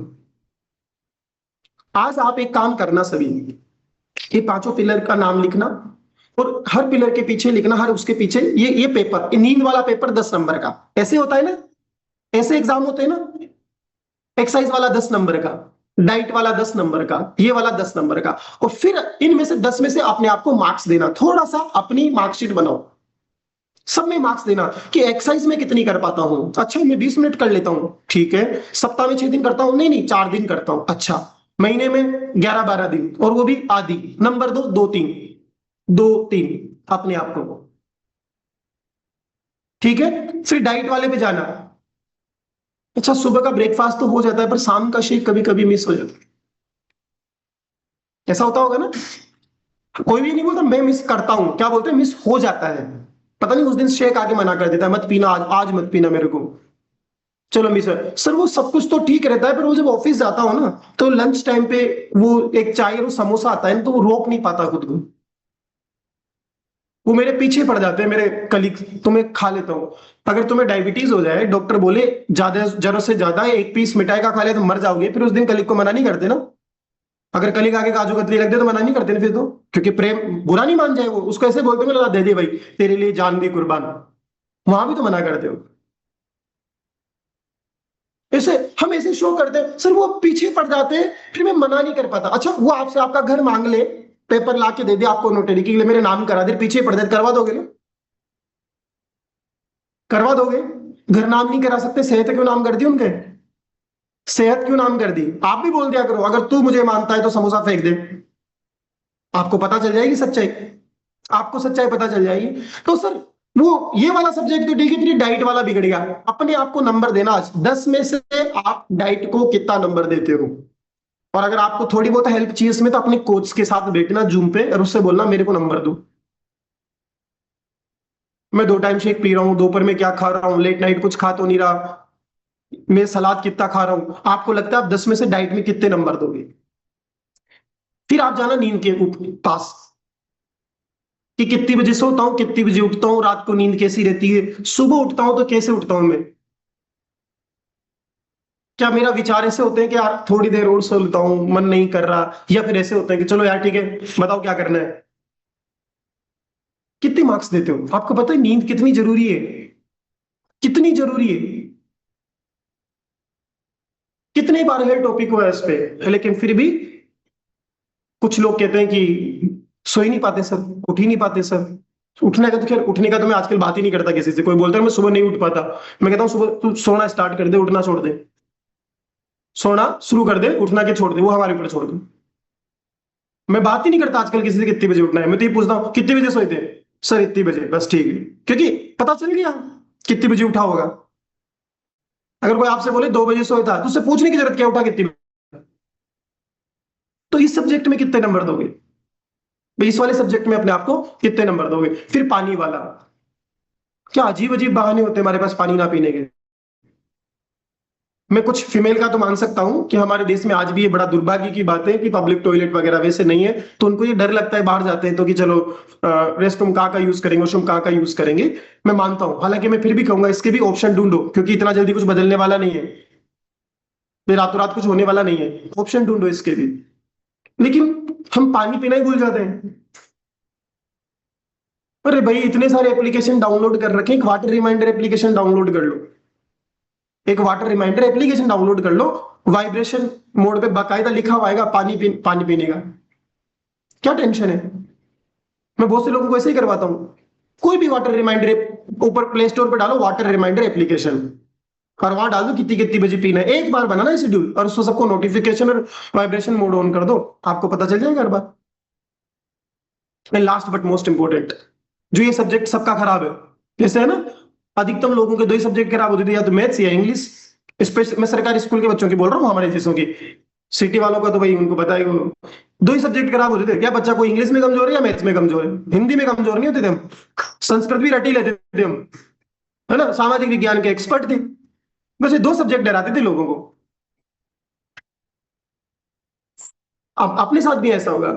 आज आप एक काम करना सभी, ये 5 पिलर का नाम लिखना और हर पिलर के पीछे लिखना, हर उसके पीछे ये पेपर, ये नींद वाला पेपर 10 नंबर का, ऐसे होता है ना, ऐसे एग्जाम होते हैं ना, एक्सरसाइज वाला 10 नंबर का, डाइट वाला 10 नंबर का, ये वाला 10 नंबर का, और फिर इनमें से 10 में से अपने आप को मार्क्स देना, थोड़ा सा अपनी मार्कशीट बनाओ, सब में मार्क्स देना कि एक्सरसाइज में कितनी कर पाता हूं। अच्छा मैं 20 मिनट कर लेता हूं, ठीक है, सप्ताह में 6 दिन करता हूं, नहीं 4 दिन करता हूं, अच्छा महीने में 11-12 दिन, और वो भी आधी, नंबर 2 2-3 अपने आप को, ठीक है। फिर डाइट वाले पे जाना, अच्छा सुबह का ब्रेकफास्ट तो हो जाता है पर शाम का शेक कभी कभी मिस हो जाता है, ऐसा होता होगा ना। कोई भी नहीं बोलता मैं मिस करता हूं, क्या बोलते हैं मिस हो जाता है, पता नहीं उस दिन शेक आके मना कर देता है, मत पीना आज मत पीना मेरे को, चलो मिस है सर। वो सब कुछ तो ठीक रहता है पर वो जब ऑफिस जाता हो ना तो लंच टाइम पे वो एक चाय और समोसा आता है ना, तो वो रोक नहीं पाता खुद को, वो मेरे पीछे पड़ जाते हैं मेरे कलीग, तो मैं खा लेता हूं। अगर तुम्हें डायबिटीज हो जाए, डॉक्टर बोले ज्यादा जरूरत से ज्यादा 1 पीस मिठाई का खा ले तो मर जाओगे, फिर उस दिन कलीग को मना नहीं करते ना। अगर कलीग आगे काजू कतली रख दे तो मना नहीं करते ना फिर तो, क्योंकि प्रेम बुरा नहीं मान जाए, वो उसको ऐसे बोलते हैं मेरा दे दे भाई तेरे लिए जान भी कुर्बान, वहां भी तो मना करते हो। ऐसे हम ऐसे शो करते हैं सर, वो पीछे पड़ जाते हैं, फिर मैं मना नहीं कर पाता। अच्छा वो आपसे आपका घर मांग ले, पेपर ला के दे दे आपको नोटरी के लिए, मेरे नाम करा दे, पीछे पड़ जाए, करवा दोगे ना, करवा दोगे। घर नाम नहीं करा सकते, सेहत क्यों नाम कर दी उनके, सेहत क्यों नाम कर दी। आप भी बोल दिया करो अगर तू मुझे मानता है तो समोसा फेंक दे, आपको पता चल जाएगी सच्चाई, आपको सच्चाई पता चल जाएगी। तो सर वो ये वाला सब्जेक्ट तो ठीक है, फिर डाइट वाला बिगड़ गया। अपने आप को नंबर देना, आज 10 में से आप डाइट को कितना नंबर देते हो, और अगर आपको थोड़ी बहुत हेल्प चाहिए इसमें तो अपने कोच के साथ बैठना जूम पे और उससे बोलना मेरे को नंबर दो, मैं 2 टाइम शेक पी रहा हूँ, दोपहर में क्या खा रहा हूँ, लेट नाइट कुछ खा तो नहीं रहा, मैं सलाद कितना खा रहा हूं। आपको लगता है आप 10 में से डाइट में कितने नंबर दोगे। फिर आप जाना नींद के पास कि कितनी बजे सोता हूं, कितनी बजे उठता हूं, रात को नींद कैसी रहती है, सुबह उठता हूं तो कैसे उठता हूं मैं, क्या मेरा विचार ऐसे होते हैं कि यार थोड़ी देर और सो लेता हूं, मन नहीं कर रहा, या फिर ऐसे होते हैं कि चलो यार ठीक है बताओ क्या करना है। कितने मार्क्स देते हो, आपको पता है नींद कितनी जरूरी है, कितनी जरूरी है। कितनी बार है टॉपिक हुआ है इस पे, लेकिन फिर भी कुछ लोग कहते हैं कि सो ही नहीं पाते सर, उठ ही नहीं पाते सर। उठने का तो खैर, उठने का तो मैं आजकल बात ही नहीं करता किसी से, कोई बोलता है मैं सुबह नहीं उठ पाता, मैं कहता हूँ सुबह तू सोना स्टार्ट कर दे, उठना छोड़ दे, सोना शुरू कर दे, उठना के छोड़ दे, वो हमारे ऊपर छोड़ दे। मैं बात ही नहीं करता आजकल किसी से कितने बजे उठना है, मैं तो ये पूछता हूँ कितने बजे सोए थे, सर इतनी बजे, बस ठीक है, क्योंकि पता चल गया कितनी बजे उठा होगा। अगर कोई आपसे बोले 2 बजे सोया था तो उससे पूछने की जरूरत क्या, उठा कितनी बजे। तो इस सब्जेक्ट में कितने नंबर दोगे, भाई इस वाले सब्जेक्ट में अपने आप को कितने नंबर दोगे। फिर पानी वाला, क्या अजीब अजीब बहाने होते हैं हमारे पास पानी ना पीने के। मैं कुछ फीमेल का तो मान सकता हूं कि हमारे देश में आज भी ये बड़ा दुर्भाग्य की बात है कि पब्लिक टॉयलेट वगैरह वैसे नहीं है, तो उनको ये डर लगता है बाहर जाते हैं तो कि चलो रेस्ट रूम कहाँ का यूज करेंगे, वॉशरूम कहाँ का यूज करेंगे। मैं मानता हूं, हालांकि मैं फिर भी कहूंगा इसके भी ऑप्शन ढूंढो, क्योंकि इतना जल्दी कुछ बदलने वाला नहीं है, फिर रातों रात कुछ होने वाला नहीं है, ऑप्शन ढूंढो इसके भी। लेकिन हम पानी पीना ही भूल जाते हैं। अरे भाई इतने सारे एप्लीकेशन डाउनलोड कर रखे, एक वाटर रिमाइंडर एप्लीकेशन डाउनलोड कर लो, एक वाटर रिमाइंडर एप्लीकेशन डाउनलोड कर लो, वाइब्रेशन मोड पे बाकायदा लिखा हुआ आएगा पानी पीने का। क्या टेंशन है। मैं बहुत से लोगों को ऐसे ही करवाता हूं। कोई भी वाटर रिमाइंडर ऊपर प्ले स्टोर पर डालो वाटर रिमाइंडर एप्लीकेशन, और वहां डाल दो कितनी कितनी बजे पीना है, एक बार बनाना शेड्यूल और उसको सबको नोटिफिकेशन और वाइब्रेशन मोड ऑन कर दो, आपको पता चल जाएगा हर बार। लास्ट बट मोस्ट इंपोर्टेंट, जो ये सब्जेक्ट सबका खराब है, जैसे है ना अधिकतम लोगों के दो ही सब्जेक्ट खराब होते थे, या तो मैथ्स या इंग्लिश। स्पेशल मैं सरकारी स्कूल के बच्चों की बोल रहा हूँ, हमारे जैसों की। सिटी वालों का तो भाई उनको पता है, दो ही सब्जेक्ट खराब होते थे। क्या बच्चा कोई इंग्लिश में कमजोर है या मैथ्स में कमजोर है, हिंदी में कमजोर नहीं होते थे हम, संस्कृत भी रटी लेते थे हम, है ना, सामाजिक विज्ञान के एक्सपर्ट थे। बस ये दो सब्जेक्ट डराते थे लोगों को। अब अपने साथ भी ऐसा होगा।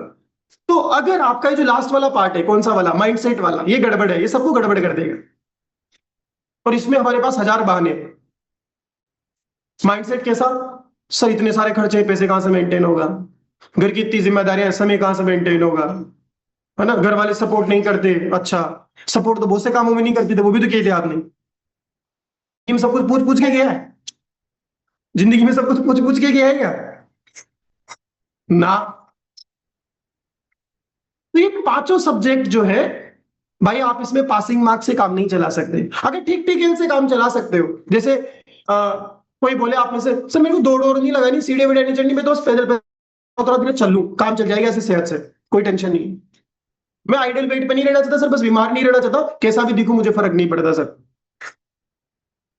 तो अगर आपका ये जो लास्ट वाला पार्ट है, कौन सा वाला, माइंडसेट वाला, ये गड़बड़ है, ये सबको गड़बड़ कर देगा। और इसमें हमारे पास हजार बहाने। माइंडसेट कैसा, सर इतने सारे खर्चे, पैसे कहां से मेंटेन होगा, घर की इतनी जिम्मेदारियां, समय कहां से मेंटेन होगा, है ना, घर वाले सपोर्ट नहीं करते। अच्छा, सपोर्ट तो बहुत से कामों में नहीं करते थे, वो भी तो किए थे आपने। सब कुछ पूछ पूछ के गया है, जिंदगी में सब कुछ पूछ पूछ के गया है क्या ना। तो ये पांचों सब्जेक्ट जो है भाई, आप इसमें पासिंग मार्क्स से काम नहीं चला सकते। अगर ठीक ठीक इनसे काम चला सकते हो, जैसे कोई बोले आप में से, सर मेरे को दौड़ नहीं लगानी, सीढ़ी वीढ़ी नहीं चढ़नी, मैं तो बस पैदल पैदल चल लूं, काम चल जाएगा ऐसे सेहत से, कोई टेंशन नहीं। मैं आइडियल वेट पे नहीं रहना चाहता सर, बस बीमार नहीं रहना चाहता, कैसा भी दिखूं मुझे फर्क नहीं पड़ता सर।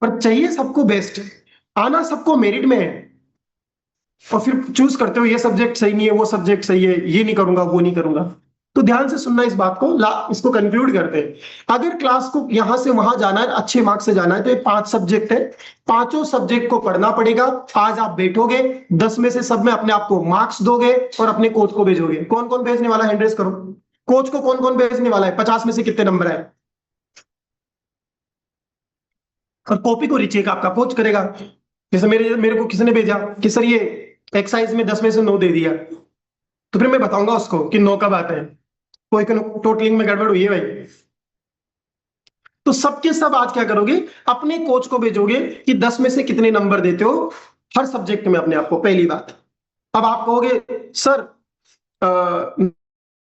पर चाहिए सबको बेस्ट, आना सबको मेरिट में है, और फिर चूज करते हो ये सब्जेक्ट सही नहीं है, वो सब्जेक्ट सही है, ये नहीं करूंगा वो नहीं करूंगा। तो ध्यान से सुनना इस बात को, इसको कंक्लूड करते हैं। अगर क्लास को यहां से वहां जाना है, अच्छे मार्क्स से जाना है, तो ये 5 सब्जेक्ट है, पांचों सब्जेक्ट को पढ़ना पड़ेगा। आज आप बैठोगे, 10 में से सब में अपने आप को मार्क्स दोगे और अपने कोच को भेजोगे। कौन कौन भेजने वाला है, हैंड रेज करो। कोच को कौन कौन भेजने वाला है, 50 में से कितने नंबर है। और कॉपी को रीचेक आपका कोच करेगा। जैसे मेरे मेरे को किसी ने भेजा कि सर ये एक्सरसाइज में 10 में से 9 दे दिया, तो फिर मैं बताऊंगा उसको कि 9 कब आते हैं, कोई टोटलिंग में गड़बड़ हुई है भाई। तो सबके सब आज क्या करोगे, अपने कोच को भेजोगे कि 10 में से कितने नंबर देते हो हर सब्जेक्ट में अपने आप को। पहली बात। अब आप कहोगे सर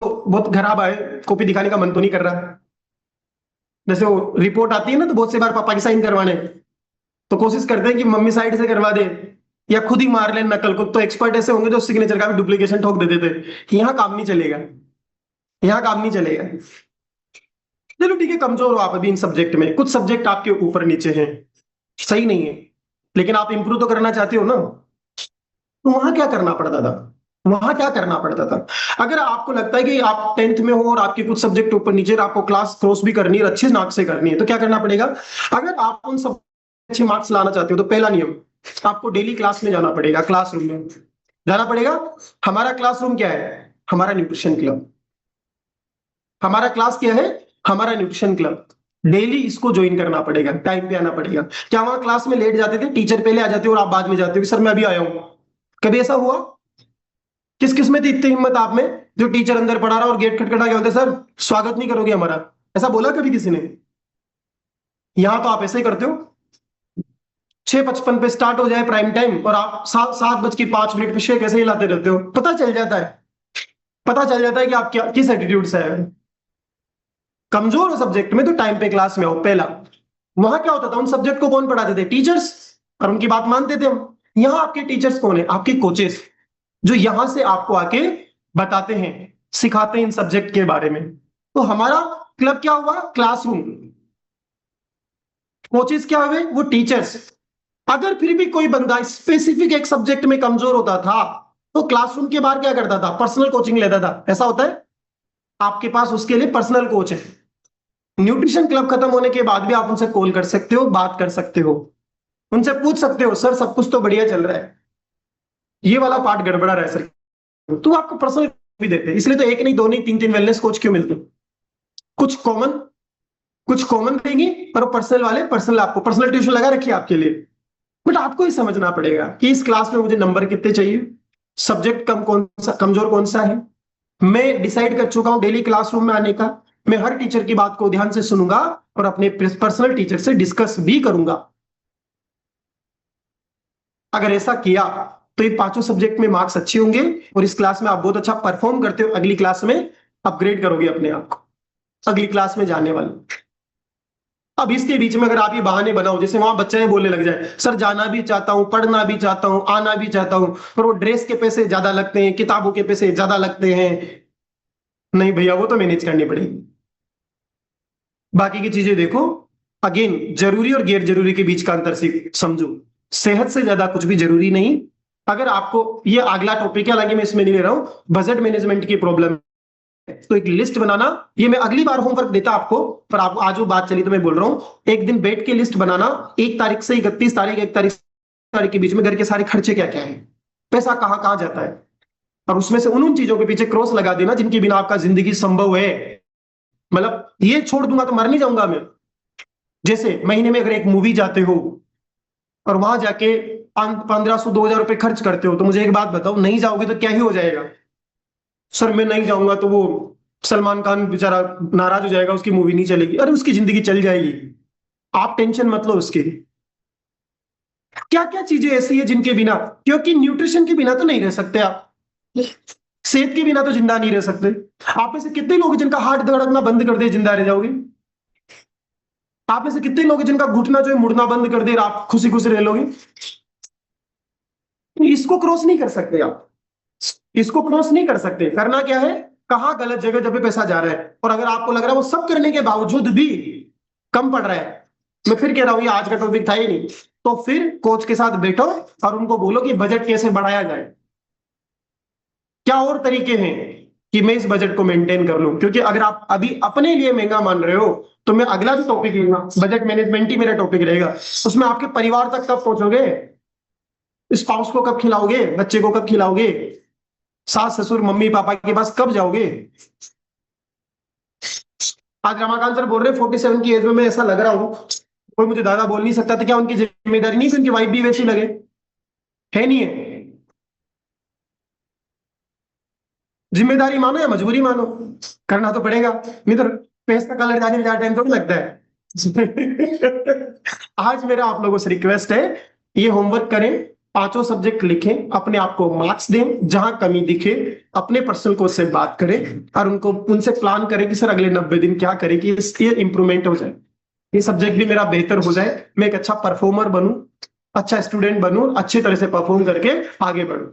बहुत खराब आए, कॉपी दिखाने का मन तो नहीं कर रहा। जैसे वो रिपोर्ट आती है ना, तो बहुत से बार पापा की साइन करवाने, तो कोशिश करते हैं कि मम्मी साइड से करवा दे या खुद ही मार ले नकल को। तो एक्सपर्ट ऐसे होंगे जो सिग्नेचर का भी डुप्लीकेशन ठोक देते थे। यहां काम नहीं चलेगा, यहां काम नहीं चलेगा। चलो ठीक है, कमजोर हो आप अभी इन सब्जेक्ट में, कुछ सब्जेक्ट आपके ऊपर नीचे हैं, सही नहीं है, लेकिन आप इंप्रूव तो करना चाहते हो ना। तो वहां क्या करना पड़ता था, वहां क्या करना पड़ता था। अगर आपको लगता है कि आप 10th में हो और आपके कुछ सब्जेक्ट ऊपर नीचे, आपको क्लास क्रॉस भी करनी है, अच्छे मार्क्स से करनी है, तो क्या करना पड़ेगा। अगर आप उन सब अच्छे मार्क्स लाना चाहते हो, तो पहला नियम, आपको डेली क्लास में जाना पड़ेगा, क्लासरूम में जाना पड़ेगा। हमारा क्लासरूम क्या है, हमारा न्यूट्रिशन क्लब। हमारा क्लास क्या है, हमारा न्यूट्रिशन क्लब। डेली इसको ज्वाइन करना पड़ेगा, टाइम पे आना पड़ेगा। क्या वहां क्लास में लेट जाते थे, टीचर पहले आ जाते हो और आप बाद में जाते हो कि सर मैं अभी आया हूं, कभी ऐसा हुआ। किस किस में थी इतनी हिम्मत आप में, जो टीचर अंदर पढ़ा रहा और गेट खटखटा के बोलते सर स्वागत नहीं करोगे हमारा, ऐसा बोला कभी किसी ने। यहां तो आप ऐसे ही करते हो, 6:55 पे स्टार्ट हो जाए प्राइम टाइम और आप 7:05 पे शेक ऐसे ही लाते रहते हो। पता चल जाता है, पता चल जाता है कि आप क्या किस एटीट्यूड से है। कमजोर हो सब्जेक्ट में तो टाइम पे क्लास में आओ, पहला। वहां क्या होता था, उन सब्जेक्ट को कौन पढ़ाते थे, टीचर्स, और उनकी बात मानते थे हम। यहाँ आपके टीचर्स कौन है, आपके कोचेस, जो यहां से आपको आके बताते हैं, सिखाते हैं इन सब्जेक्ट के बारे में। तो हमारा क्लब क्या हुआ, क्लासरूम। कोचेस क्या हुए, वो टीचर्स। अगर फिर भी कोई बंदा स्पेसिफिक एक सब्जेक्ट में कमजोर होता था, तो क्लासरूम के बाहर क्या करता था, पर्सनल कोचिंग लेता था। ऐसा होता है, आपके पास उसके लिए पर्सनल कोच है। न्यूट्रिशन क्लब खत्म होने के बाद भी आप उनसे कॉल कर सकते हो, बात कर सकते हो, उनसे पूछ सकते हो सर सब कुछ तो बढ़िया चल रहा है, ये वाला पार्ट गड़बड़ा रहा है सर, तो आपको पर्सनल भी देते हैं। इसलिए तो एक नहीं, दो नहीं, तीन तीन वेलनेस कोच क्यों मिलते हैं? कुछ कॉमन देंगे और पर्सनल वाले पर्सनल, आपको पर्सनल ट्यूशन लगा रखी है आपके लिए। बट आपको ही समझना पड़ेगा कि इस क्लास में मुझे नंबर कितने चाहिए, सब्जेक्ट कमजोर कौन सा है। मैं डिसाइड कर चुका हूं डेली क्लासरूम में आने का, मैं हर टीचर की बात को ध्यान से सुनूंगा और अपने पर्सनल टीचर से डिस्कस भी करूंगा। अगर ऐसा किया तो ये पांचों सब्जेक्ट में मार्क्स अच्छे होंगे और इस क्लास में आप बहुत अच्छा परफॉर्म करते हो, अगली क्लास में अपग्रेड करोगे अपने आप को, अगली क्लास में जाने वाले। अब इसके बीच में अगर आप ये बहाने बनाओ, जैसे वहां बच्चे बोलने लग जाए सर जाना भी चाहता हूं, पढ़ना भी चाहता हूं, आना भी चाहता हूं, पर वो ड्रेस के पैसे ज्यादा लगते हैं, किताबों के पैसे ज्यादा लगते हैं, नहीं भैया वो तो मैनेज करनी पड़ेगी। बाकी की चीजें देखो, अगेन जरूरी और गैर जरूरी के बीच का अंतर समझो, सेहत से ज्यादा कुछ भी जरूरी नहीं। अगर आपको ये अगला टॉपिक है, हालांकि मैं इसमें नहीं ले रहा हूं, बजट मैनेजमेंट की प्रॉब्लम, तो एक लिस्ट बनाना, ये मैं अगली बार होमवर्क देता आपको, पर आप आज वो बात चली तो मैं बोल रहा हूं, एक दिन बैठ के लिस्ट बनाना, 1 तारीख से 31 तारीख, 1 तारीख के बीच में घर के सारे खर्चे क्या क्या है, पैसा कहां कहां जाता है, और उसमें से उन चीजों के पीछे क्रॉस लगा देना जिनके बिना आपका जिंदगी संभव है। मतलब ये छोड़ दूंगा तो मर नहीं जाऊंगा मैं। जैसे महीने में अगर एक मूवी जाते हो और वहां जाके 1500 2000 रुपए खर्च करते हो, तो मुझे एक बात बताओ, नहीं जाओगे तो क्या ही हो जाएगा? सर मैं नहीं जाऊंगा तो वो सलमान खान बेचारा नाराज हो जाएगा, उसकी मूवी नहीं चलेगी। अरे उसकी जिंदगी चल जाएगी, आप टेंशन मत लो उसकी। क्या क्या चीजें ऐसी है जिनके बिना, क्योंकि न्यूट्रिशन के बिना तो नहीं रह सकते आप, सेहत के बिना तो जिंदा नहीं रह सकते। आप में से कितने लोग हैं जिनका हार्ट धड़कना बंद कर दे जिंदा रह जाओगे? आप में से कितने लोग हैं जिनका घुटना जो है मुड़ना बंद कर दे और आप खुशी खुशी रह लोगे? इसको क्रॉस नहीं कर सकते आप, इसको क्रॉस नहीं कर सकते। करना क्या है, कहां गलत जगह जब पैसा जा रहा है, और अगर आपको लग रहा है वो सब करने के बावजूद भी कम पड़ रहा है, मैं फिर कह रहा हूं ये आज का टॉपिक था ही नहीं, तो फिर कोच के साथ बैठो और उनको बोलो कि बजट कैसे बढ़ाया जाए, क्या और तरीके हैं कि मैं इस बजट को मेंटेन कर लूं। क्योंकि अगर आप अभी अपने लिए महंगा मान रहे हो, तो मैं अगला जो टॉपिक लूंगा बजट मैनेजमेंट ही मेरा टॉपिक रहेगा, उसमें आपके परिवार तक कब पहुंचोगे, स्पाउस को कब खिलाओगे, बच्चे को कब खिलाओगे, सास ससुर मम्मी पापा के पास कब जाओगे। आज रमाकांत सर बोल रहे 47 की एज में मैं ऐसा लग रहा हूं, कोई मुझे दादा बोल नहीं सकता, तो क्या उनकी जिम्मेदारी नहीं कि उनकी वाइफ भी वैसी लगे? है नहीं है? जिम्मेदारी मानो या मजबूरी मानो, करना तो पड़ेगा, नहीं तो फेस का कलर जाने में ज्यादा टाइम थोड़ी लगता है। आज मेरा आप लोगों से रिक्वेस्ट है, ये होमवर्क करें, पांचों सब्जेक्ट लिखें, अपने आप को मार्क्स दें, जहां कमी दिखे अपने पर्सनल कोच से बात करें और उनको उनसे प्लान करें कि सर अगले 90 दिन क्या करें कि ये इंप्रूवमेंट हो जाए, ये सब्जेक्ट भी मेरा बेहतर हो जाए, मैं एक अच्छा परफॉर्मर बनूं, अच्छा स्टूडेंट बनूं, अच्छी तरह से परफॉर्म करके आगे बढ़ूं।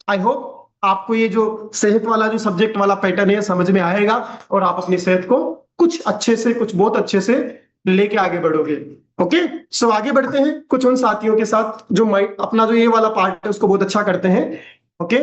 आई होप आपको ये जो सेहत वाला जो सब्जेक्ट वाला पैटर्न है समझ में आएगा और आप अपनी सेहत को कुछ अच्छे से, कुछ बहुत अच्छे से लेके आगे बढ़ोगे। ओके, सो आगे बढ़ते हैं कुछ उन साथियों के साथ जो अपना जो ये वाला पार्ट है उसको बहुत अच्छा करते हैं। ओके।